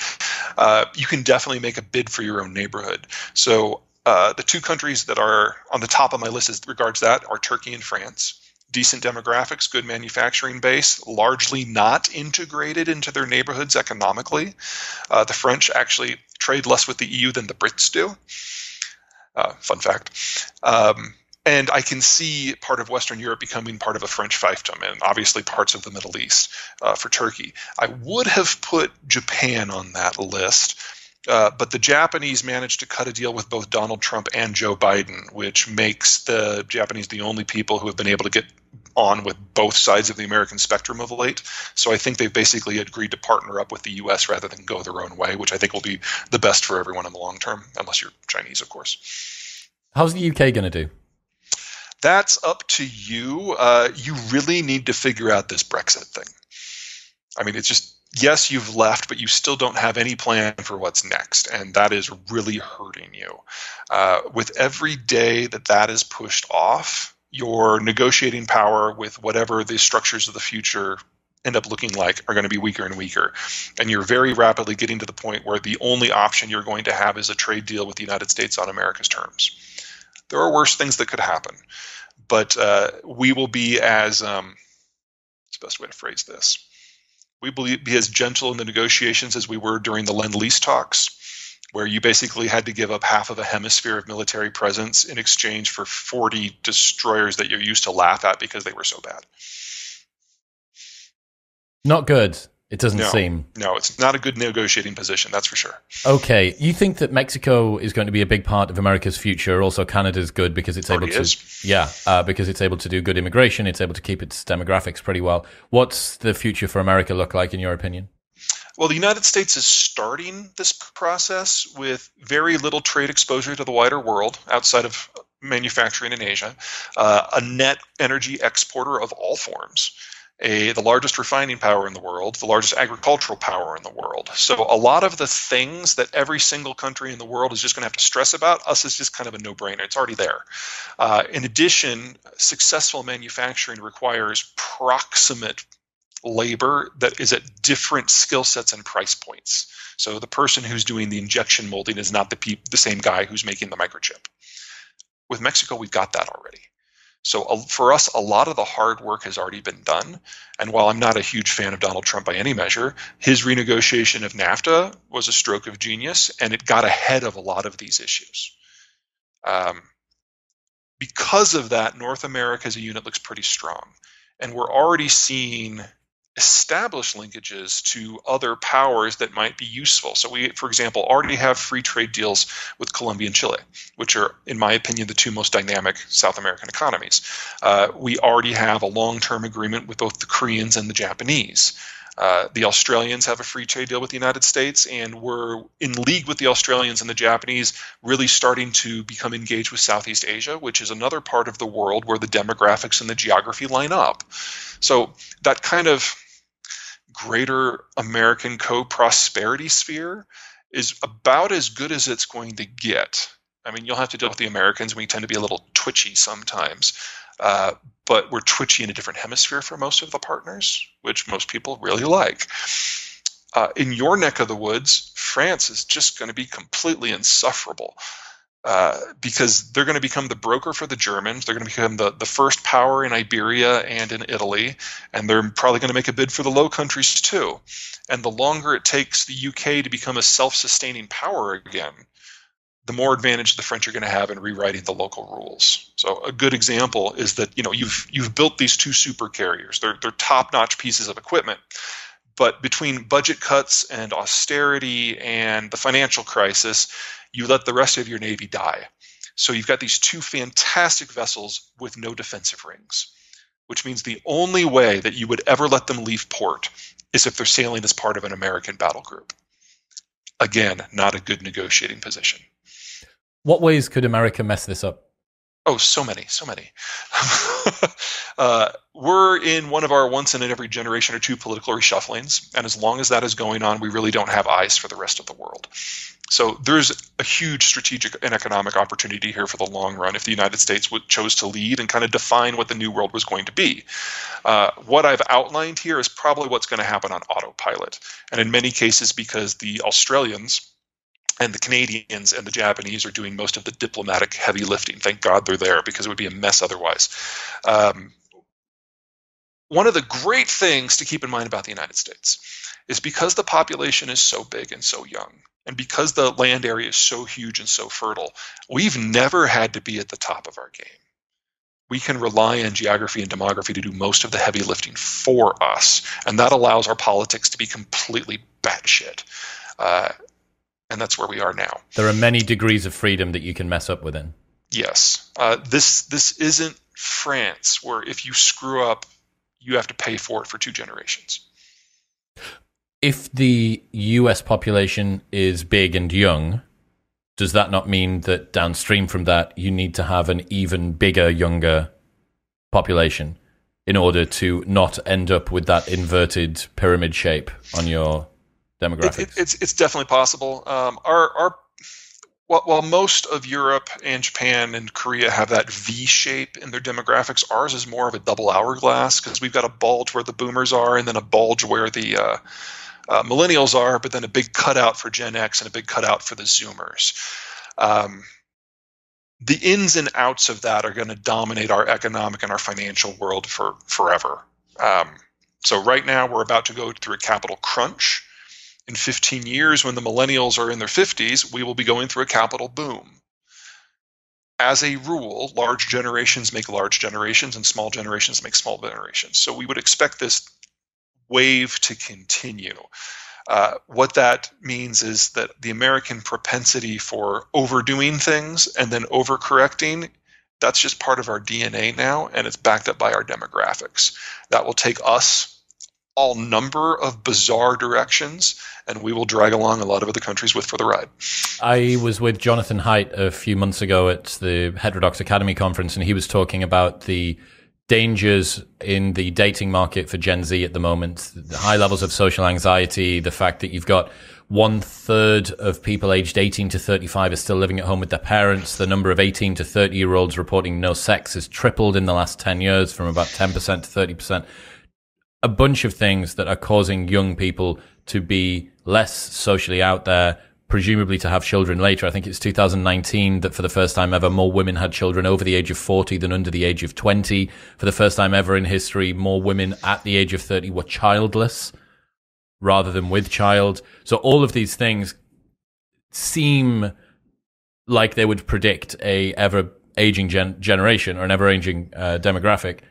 You can definitely make a bid for your own neighborhood. So the two countries that are on the top of my list as regards that are Turkey and France. Decent demographics, good manufacturing base, largely not integrated into their neighborhoods economically. The French actually trade less with the EU than the Brits do. Fun fact. And I can see part of Western Europe becoming part of a French fiefdom, and obviously parts of the Middle East for Turkey. I would have put Japan on that list, but the Japanese managed to cut a deal with both Donald Trump and Joe Biden, which makes the Japanese the only people who have been able to get on with both sides of the American spectrum of late. So I think they've basically agreed to partner up with the U.S. rather than go their own way, which I think will be the best for everyone in the long term, unless you're Chinese, of course. How's the UK going to do? That's up to you. You really need to figure out this Brexit thing. I mean, it's just, yes, you've left, but you still don't have any plan for what's next, and that is really hurting you. With every day that is pushed off, your negotiating power with whatever the structures of the future end up looking like are going to be weaker and weaker. And you're very rapidly getting to the point where the only option you're going to have is a trade deal with the United States on America's terms. There are worse things that could happen, but we will be as what's the best way to phrase this? We will be as gentle in the negotiations as we were during the Lend-Lease talks, where you basically had to give up half of a hemisphere of military presence in exchange for 40 destroyers that you're used to laugh at because they were so bad. Not good. It doesn't seem. No, it's not a good negotiating position, that's for sure. Okay. You think that Mexico is going to be a big part of America's future? Also, Canada's good because it's able to. Yeah, because it's able to do good immigration. It's able to keep its demographics pretty well. What's the future for America look like, in your opinion? Well, the United States is starting this process with very little trade exposure to the wider world outside of manufacturing in Asia, a net energy exporter of all forms, the largest refining power in the world, the largest agricultural power in the world. So a lot of the things that every single country in the world is just going to have to stress about, us is just kind of a no-brainer. It's already there. In addition, successful manufacturing requires proximate labor that is at different skill sets and price points. So the person who's doing the injection molding is not the same guy who's making the microchip. With Mexico, we've got that already. So for us, a lot of the hard work has already been done. And while I'm not a huge fan of Donald Trump by any measure, his renegotiation of NAFTA was a stroke of genius, and it got ahead of a lot of these issues. Because of that, North America as a unit looks pretty strong. And we're already seeing established linkages to other powers that might be useful. So we, for example, already have free trade deals with Colombia and Chile, which are, in my opinion, the two most dynamic South American economies. We already have a long-term agreement with both the Koreans and the Japanese. The Australians have a free trade deal with the United States, and we're in league with the Australians and the Japanese, really starting to become engaged with Southeast Asia, which is another part of the world where the demographics and the geography line up. So that kind of greater American co-prosperity sphere is about as good as it's going to get. I mean, you'll have to deal with the Americans. We tend to be a little twitchy sometimes. But we're twitchy in a different hemisphere for most of the partners, which most people really like. In your neck of the woods, France is just going to be completely insufferable because they're going to become the broker for the Germans. They're going to become the first power in Iberia and in Italy, and they're probably going to make a bid for the Low Countries too. And the longer it takes the UK to become a self-sustaining power again, the more advantage the French are going to have in rewriting the local rules. So a good example is that you've built these two super carriers. They're top-notch pieces of equipment, but between budget cuts and austerity and the financial crisis, you let the rest of your Navy die. So you've got these two fantastic vessels with no defensive rings, which means the only way that you would ever let them leave port is if they're sailing as part of an American battle group. Again, not a good negotiating position. What ways could America mess this up? Oh, so many. We're in one of our once in every generation or two political reshufflings, and as long as that is going on, we really don't have eyes for the rest of the world. So there's a huge strategic and economic opportunity here for the long run if the United States chose to lead and kind of define what the new world was going to be. What I've outlined here is probably what's going to happen on autopilot, and in many cases because the Australians and the Canadians and the Japanese are doing most of the diplomatic heavy lifting. Thank God they're there, because it would be a mess otherwise. One of the great things to keep in mind about the United States is because the population is so big and so young, and because the land area is so huge and so fertile, we've never had to be at the top of our game. We can rely on geography and demography to do most of the heavy lifting for us, and that allows our politics to be completely batshit. And that's where we are now. There are many degrees of freedom that you can mess up within. Yes. This isn't France, where if you screw up, you have to pay for it for 2 generations. If the US population is big and young, does that not mean that downstream from that, you need to have an even bigger, younger population in order to not end up with that inverted pyramid shape on your demographics? It's definitely possible. While most of Europe and Japan and Korea have that V shape in their demographics, ours is more of a double hourglass because we've got a bulge where the boomers are and then a bulge where the millennials are, but then a big cutout for Gen X and a big cutout for the Zoomers. The ins and outs of that are going to dominate our economic and our financial world for forever. So right now we're about to go through a capital crunch. In 15 years, when the millennials are in their 50s, we will be going through a capital boom. As a rule, large generations make large generations and small generations make small generations. So we would expect this wave to continue. What that means is that the American propensity for overdoing things and then overcorrecting, that's just part of our DNA now, and it's backed up by our demographics. That will take us all number of bizarre directions, and we will drag along a lot of other countries for the ride. I was with Jonathan Haidt a few months ago at the Heterodox Academy conference, and he was talking about the dangers in the dating market for Gen Z at the moment, the high levels of social anxiety, the fact that you've got 1/3 of people aged 18 to 35 are still living at home with their parents. The number of 18 to 30-year-olds reporting no sex has tripled in the last 10 years from about 10% to 30%. A bunch of things that are causing young people to be less socially out there, presumably to have children later. I think it's 2019 that for the first time ever, more women had children over the age of 40 than under the age of 20. For the first time ever in history, more women at the age of 30 were childless rather than with child. So all of these things seem like they would predict a ever-aging generation or an ever-aging demographic.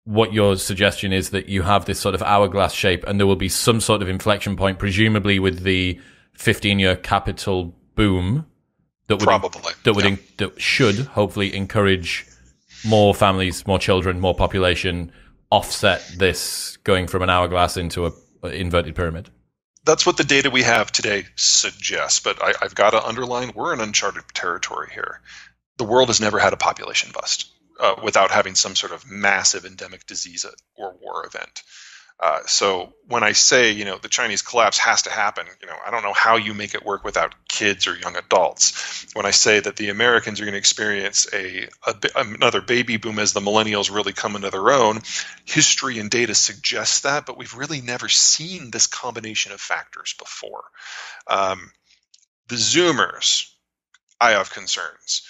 What your suggestion is that you have this sort of hourglass shape and there will be some sort of inflection point, presumably with the 15-year capital boom that should hopefully encourage more families, more children, more population, offset this going from an hourglass into a inverted pyramid. That's what the data we have today suggests, but I've got to underline we're in uncharted territory here. The world has never had a population bust without having some sort of massive endemic disease or war event. So when I say, the Chinese collapse has to happen, I don't know how you make it work without kids or young adults. When I say that the Americans are going to experience another baby boom as the millennials really come into their own, history and data suggests that, but we've really never seen this combination of factors before. The Zoomers, I have concerns.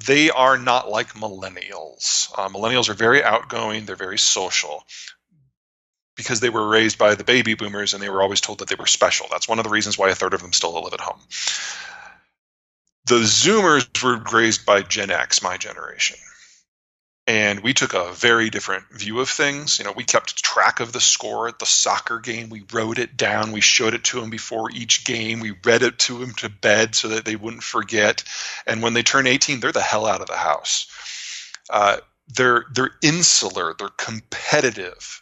They are not like millennials. Millennials are very outgoing. They're very social because they were raised by the baby boomers and they were always told that they were special. That's one of the reasons why 1/3 of them still live at home. The Zoomers were raised by Gen X, my generation. And we took a very different view of things. We kept track of the score at the soccer game. We wrote it down. We showed it to them before each game. We read it to them to bed so that they wouldn't forget. And when they turn 18, they're the hell out of the house. They're insular. They're competitive.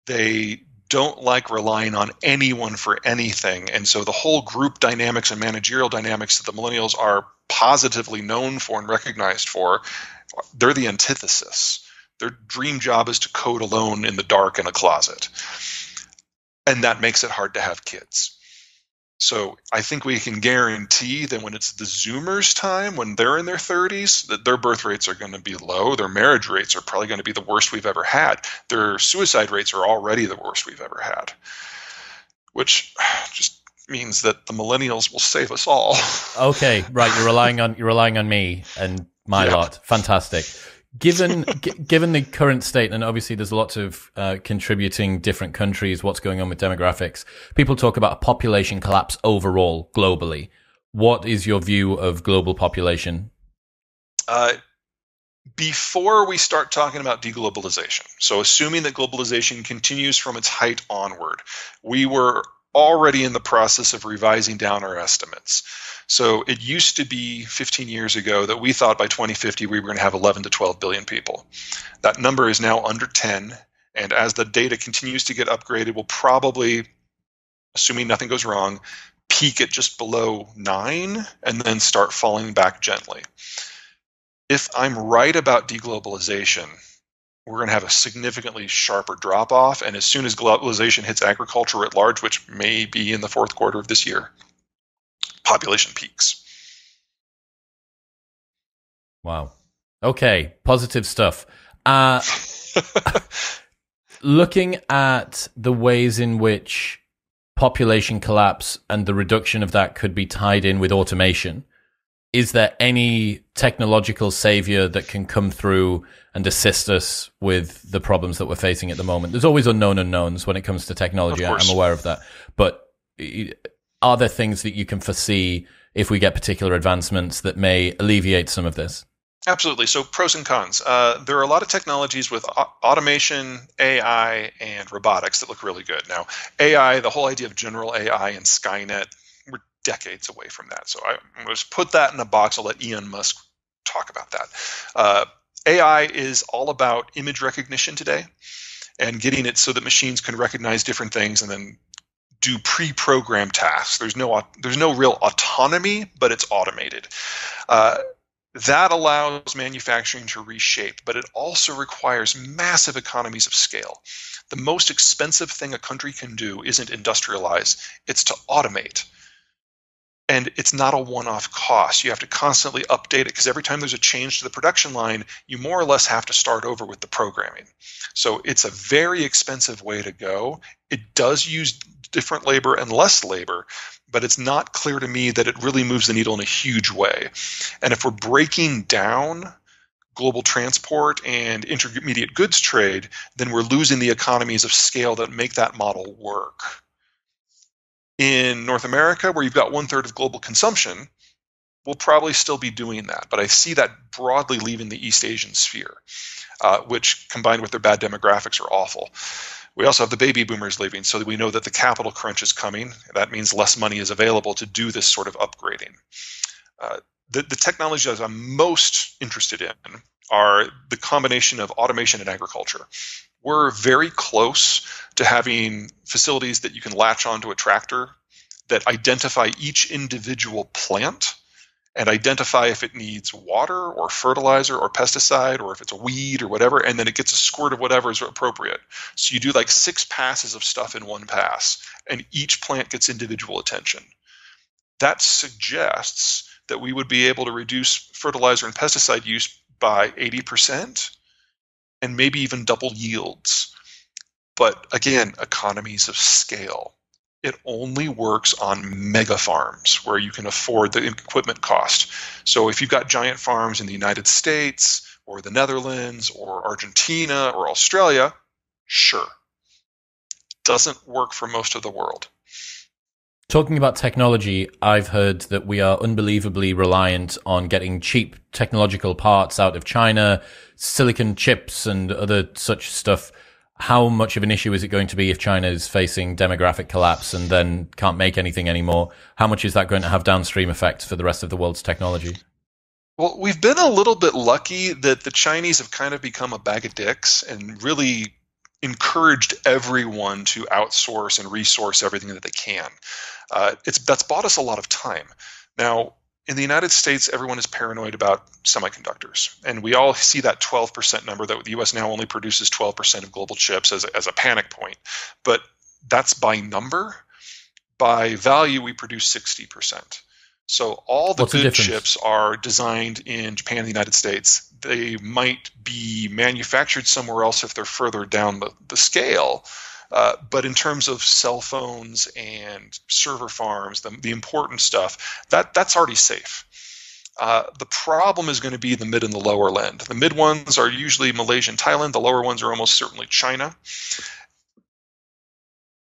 They don't like relying on anyone for anything. And so the whole group dynamics and managerial dynamics that the millennials are positively known for and recognized for, they're the antithesis. Their dream job is to code alone in the dark in a closet. And that makes it hard to have kids. So I think we can guarantee that when it's the Zoomers' time, when they're in their 30s, that their birth rates are going to be low. Their marriage rates are probably going to be the worst we've ever had. Their suicide rates are already the worst we've ever had, which just means that the millennials will save us all. Okay, right. You're relying on me and my lot. Fantastic. Given the current state, and obviously there's lots of contributing different countries, what's going on with demographics, people talk about a population collapse overall, globally. What is your view of global population? Before we start talking about deglobalization, so assuming that globalization continues from its height onward, we were already in the process of revising down our estimates. So it used to be 15 years ago that we thought by 2050 we were going to have 11 to 12 billion people. That number is now under 10, and as the data continues to get upgraded, we'll probably, assuming nothing goes wrong, peak at just below 9 and then start falling back gently. If I'm right about deglobalization, we're going to have a significantly sharper drop-off, and as soon as globalization hits agriculture at large, which may be in the fourth quarter of this year, population peaks. Wow. Okay, positive stuff. Looking at the ways in which population collapse and the reduction of that could be tied in with automation, is there any technological savior that can come through and assist us with the problems that we're facing at the moment? There's always unknown unknowns when it comes to technology. I'm aware of that. But are there things that you can foresee if we get particular advancements that may alleviate some of this? Absolutely. So pros and cons. There are a lot of technologies with automation, AI, and robotics that look really good. Now, AI, the whole idea of general AI and Skynet, we're decades away from that. So I'm going to just put that in a box. I'll let Elon Musk talk about that. AI is all about image recognition today. and getting it so that machines can recognize different things and then do pre-programmed tasks. There's no real autonomy, but it's automated. That allows manufacturing to reshape, but it also requires massive economies of scale. The most expensive thing a country can do isn't industrialize, it's to automate. And it's not a one-off cost. You have to constantly update it because every time there's a change to the production line, you more or less have to start over with the programming. So it's a very expensive way to go. It does use different labor and less labor, but it's not clear to me that it really moves the needle in a huge way. And if we're breaking down global transport and intermediate goods trade, then we're losing the economies of scale that make that model work. In North America, where you've got 1/3 of global consumption, we'll probably still be doing that. But I see that broadly leaving the East Asian sphere, which combined with their bad demographics are awful. We also have the baby boomers leaving, so that we know that the capital crunch is coming. That means less money is available to do this sort of upgrading. The technologies I'm most interested in are the combination of automation and agriculture. We're very close to having facilities that you can latch onto a tractor that identify each individual plant and identify if it needs water or fertilizer or pesticide or if it's a weed or whatever, and then it gets a squirt of whatever is appropriate. So you do like 6 passes of stuff in one pass, and each plant gets individual attention. That suggests that we would be able to reduce fertilizer and pesticide use by 80% and maybe even double yields. But again, economies of scale. It only works on mega farms where you can afford the equipment cost. So if you've got giant farms in the United States or the Netherlands or Argentina or Australia, sure. Doesn't work for most of the world. Talking about technology, I've heard that we are unbelievably reliant on getting cheap technological parts out of China, silicon chips and other such stuff. How much of an issue is it going to be if China is facing demographic collapse and then can't make anything anymore? How much is that going to have downstream effects for the rest of the world's technology? Well, we've been a little bit lucky that the Chinese have kind of become a bag of dicks and really encouraged everyone to outsource and resource everything that they can. That's bought us a lot of time. Now, in the United States, everyone is paranoid about semiconductors, and we all see that 12% number that the U.S. now only produces 12% of global chips as a panic point. But that's by number. By value, we produce 60%. So all the good chips are designed in Japan and the United States. They might be manufactured somewhere else if they're further down the scale. But in terms of cell phones and server farms, the important stuff, that's already safe. The problem is going to be the mid and the lower end. The mid ones are usually Malaysia and Thailand. The lower ones are almost certainly China.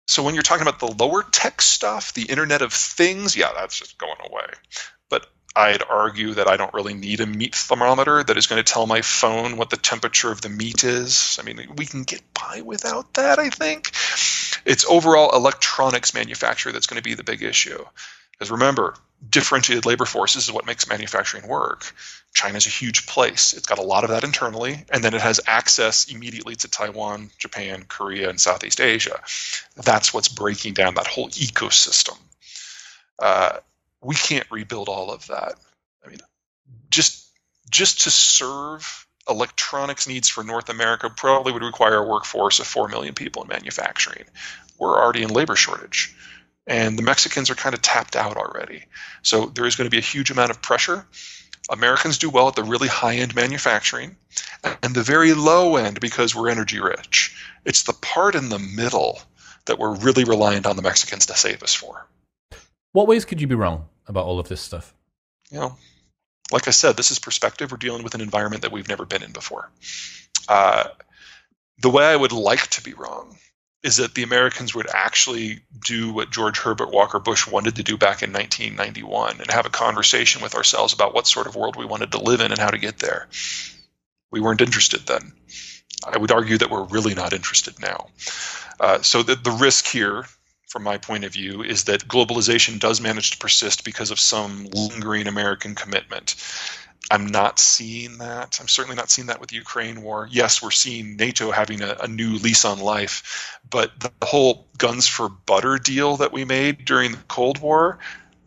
So when you're talking about the lower tech stuff, the Internet of Things, yeah, that's just going away. But I'd argue that I don't really need a meat thermometer that is going to tell my phone what the temperature of the meat is. I mean, we can get by without that, I think. It's overall electronics manufacture that's going to be the big issue. Because remember, differentiated labor forces is what makes manufacturing work. China's a huge place. It's got a lot of that internally, and then it has access immediately to Taiwan, Japan, Korea, and Southeast Asia. That's what's breaking down that whole ecosystem. We can't rebuild all of that. I mean, just to serve electronics needs for North America probably would require a workforce of 4 million people in manufacturing. We're already in labor shortage, and the Mexicans are kind of tapped out already. So there is going to be a huge amount of pressure. Americans do well at the really high-end manufacturing and the very low end because we're energy rich. It's the part in the middle that we're really reliant on the Mexicans to save us for. What ways could you be wrong about all of this stuff? You know, like I said, this is perspective. We're dealing with an environment that we've never been in before. The way I would like to be wrong is that the Americans would actually do what George Herbert Walker Bush wanted to do back in 1991 and have a conversation with ourselves about what sort of world we wanted to live in and how to get there. We weren't interested then. I would argue that we're really not interested now. So the risk here, from my point of view, is that globalization does manage to persist because of some lingering American commitment. I'm not seeing that. I'm certainly not seeing that with the Ukraine war. Yes, we're seeing NATO having a new lease on life, but the whole guns for butter deal that we made during the Cold War,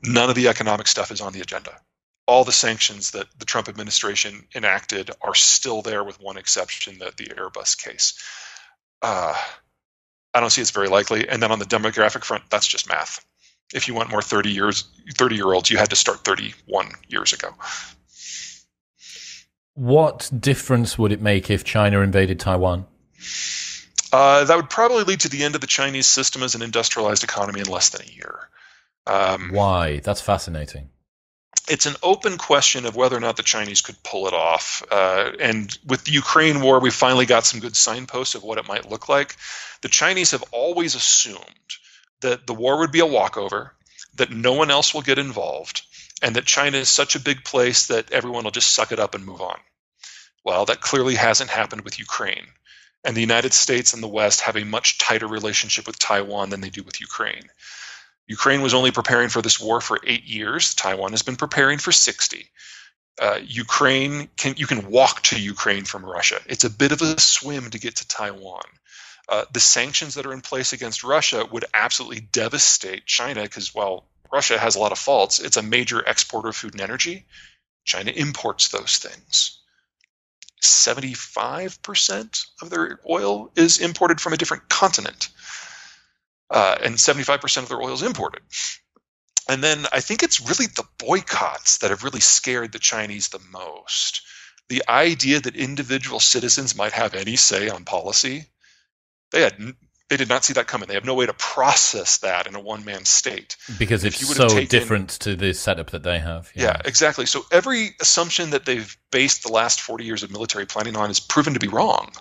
none of the economic stuff is on the agenda. All the sanctions that the Trump administration enacted are still there, with one exception, the Airbus case. I don't see it's very likely. And then on the demographic front, that's just math. If you want more 30-year-olds, you had to start 31 years ago. What difference would it make if China invaded Taiwan? That would probably lead to the end of the Chinese system as an industrialized economy in less than a year. Why? That's fascinating. It's an open question of whether or not the Chinese could pull it off. And with the Ukraine war, we finally got some good signposts of what it might look like. The Chinese have always assumed that the war would be a walkover, that no one else will get involved, and that China is such a big place that everyone will just suck it up and move on. Well, that clearly hasn't happened with Ukraine. And the United States and the West have a much tighter relationship with Taiwan than they do with Ukraine. Ukraine was only preparing for this war for 8 years. Taiwan has been preparing for 60. You can walk to Ukraine from Russia. It's a bit of a swim to get to Taiwan. The sanctions that are in place against Russia would absolutely devastate China because, while Russia has a lot of faults, it's a major exporter of food and energy. China imports those things. 75% of their oil is imported from a different continent. And 75% of their oil is imported. And then I think it's really the boycotts that have really scared the Chinese the most. The idea that individual citizens might have any say on policy, they did not see that coming. They have no way to process that in a one-man state. Because it's so different to the setup that they have. Yeah, exactly. So every assumption that they've based the last 40 years of military planning on is proven to be wrong.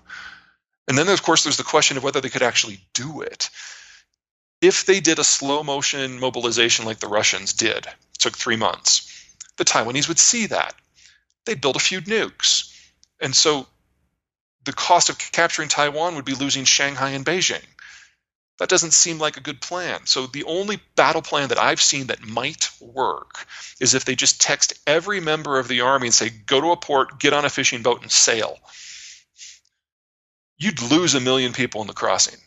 And then, of course, there's the question of whether they could actually do it. If they did a slow-motion mobilization like the Russians did, it took 3 months, the Taiwanese would see that. They'd build a few nukes. And so the cost of capturing Taiwan would be losing Shanghai and Beijing. That doesn't seem like a good plan. So the only battle plan that I've seen that might work is if they just text every member of the army and say, go to a port, get on a fishing boat, and sail. You'd lose 1 million people in the crossing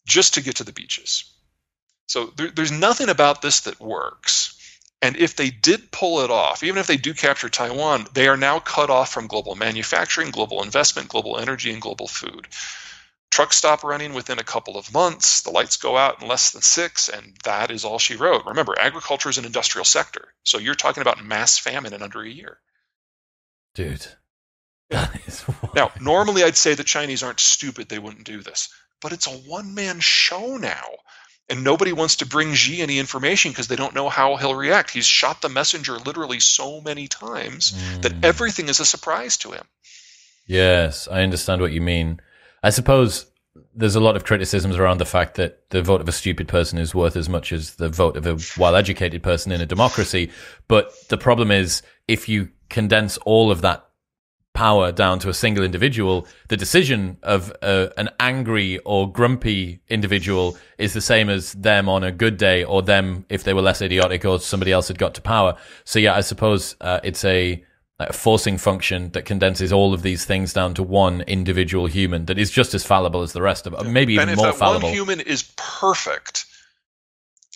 just to get to the beaches. So there's nothing about this that works. And if they did pull it off, even if they do capture Taiwan, they are now cut off from global manufacturing, global investment, global energy, and global food. Trucks stop running within a couple of months. The lights go out in less than 6, and that is all she wrote. Remember, agriculture is an industrial sector. So you're talking about mass famine in under a year. Dude. Now, normally I'd say the Chinese aren't stupid. They wouldn't do this. But it's a one-man show now. And nobody wants to bring Xi any information because they don't know how he'll react. He's shot the messenger literally so many times that everything is a surprise to him. Yes, I understand what you mean. I suppose there's a lot of criticisms around the fact that the vote of a stupid person is worth as much as the vote of a well-educated person in a democracy. But the problem is, if you condense all of that power down to a single individual, the decision of an angry or grumpy individual is the same as them on a good day, or them if they were less idiotic or somebody else had got to power. So yeah, I suppose it's a forcing function that condenses all of these things down to one individual human that is just as fallible as the rest of them, maybe even more fallible. And if that one human is perfect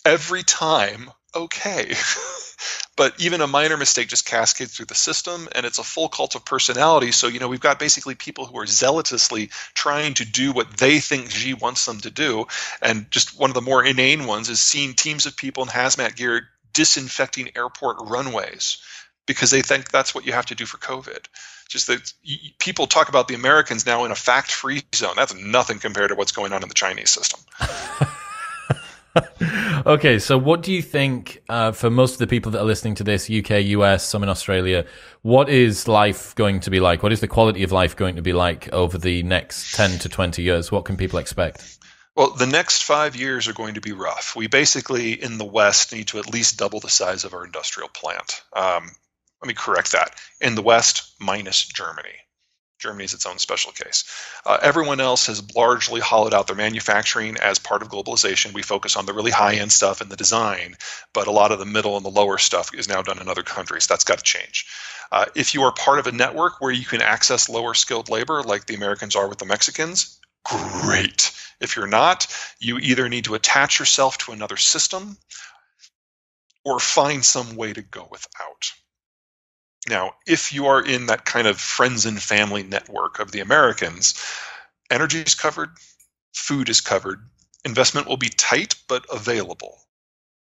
every time, okay. But even a minor mistake just cascades through the system, and it's a full cult of personality. So, we've got basically people who are zealously trying to do what they think Xi wants them to do. And just one of the more inane ones is seeing teams of people in hazmat gear disinfecting airport runways because they think that's what you have to do for COVID. Just that people talk about the Americans now in a fact-free zone. That's nothing compared to what's going on in the Chinese system. Okay, so what do you think, for most of the people that are listening to this, UK, US, some in Australia, what is life going to be like? What is the quality of life going to be like over the next 10 to 20 years? What can people expect? Well, the next 5 years are going to be rough. We basically, in the West, need to at least double the size of our industrial plant. Let me correct that. In the West, minus Germany. Germany is its own special case. Everyone else has largely hollowed out their manufacturing as part of globalization. We focus on the really high-end stuff and the design, but a lot of the middle and the lower stuff is now done in other countries. That's got to change. If you are part of a network where you can access lower skilled labor, like the Americans are with the Mexicans, great. If you're not, you either need to attach yourself to another system or find some way to go without. Now, if you are in that kind of friends and family network of the Americans, energy is covered, food is covered, investment will be tight but available.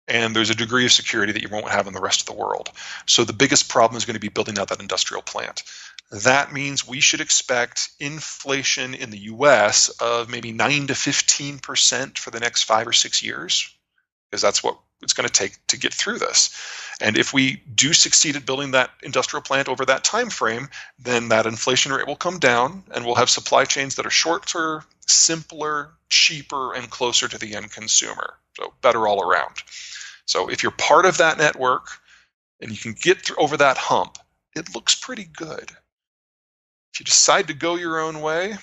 And there's a degree of security that you won't have in the rest of the world. So the biggest problem is going to be building out that industrial plant. That means we should expect inflation in the US of maybe 9 to 15% for the next 5 or 6 years, because that's what it's going to take to get through this. And if we do succeed at building that industrial plant over that time frame, then that inflation rate will come down and we'll have supply chains that are shorter, simpler, cheaper, and closer to the end consumer. So better all around. So if you're part of that network and you can get over that hump, it looks pretty good. If you decide to go your own way,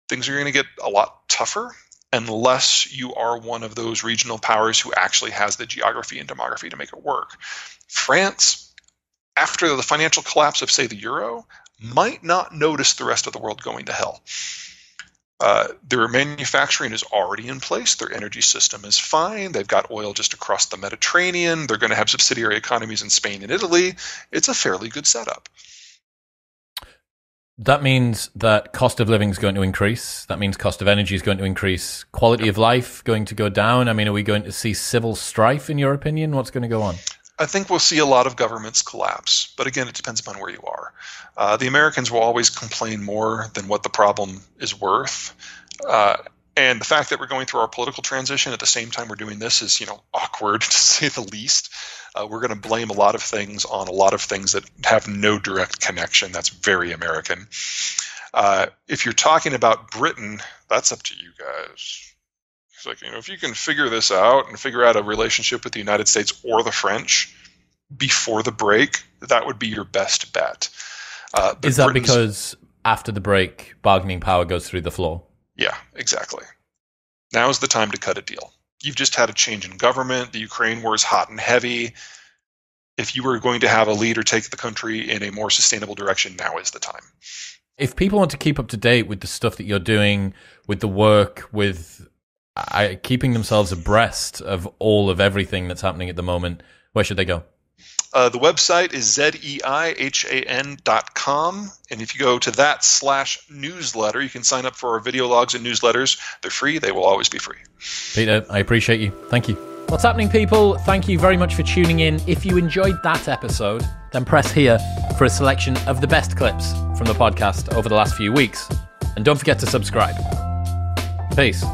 things are going to get a lot tougher unless you are one of those regional powers who actually has the geography and demography to make it work. France, after the financial collapse of, say, the euro, might not notice the rest of the world going to hell. Their manufacturing is already in place. Their energy system is fine. They've got oil just across the Mediterranean. They're going to have subsidiary economies in Spain and Italy. It's a fairly good setup. That means that cost of living is going to increase. That means cost of energy is going to increase. Quality of life going to go down. I mean, are we going to see civil strife, in your opinion? What's going to go on? I think we'll see a lot of governments collapse. But again, it depends upon where you are. The Americans will always complain more than what the problem is worth. And the fact that we're going through our political transition at the same time we're doing this is, awkward, to say the least. We're going to blame a lot of things on a lot of things that have no direct connection. That's very American. If you're talking about Britain, that's up to you guys. It's like, if you can figure this out and figure out a relationship with the United States or the French before the break, that would be your best bet. Is that because after the break, bargaining power goes through the floor? Yeah, exactly. Now's the time to cut a deal. You've just had a change in government. The Ukraine war is hot and heavy. If you were going to have a leader take the country in a more sustainable direction, now is the time. If people want to keep up to date with the stuff that you're doing, with the work, with keeping themselves abreast of all of everything that's happening at the moment, where should they go? The website is zeihan.com. And if you go to that/newsletter, you can sign up for our video logs and newsletters. They're free. They will always be free. Peter, I appreciate you. Thank you. What's happening, people? Thank you very much for tuning in. If you enjoyed that episode, then press here for a selection of the best clips from the podcast over the last few weeks. And don't forget to subscribe. Peace.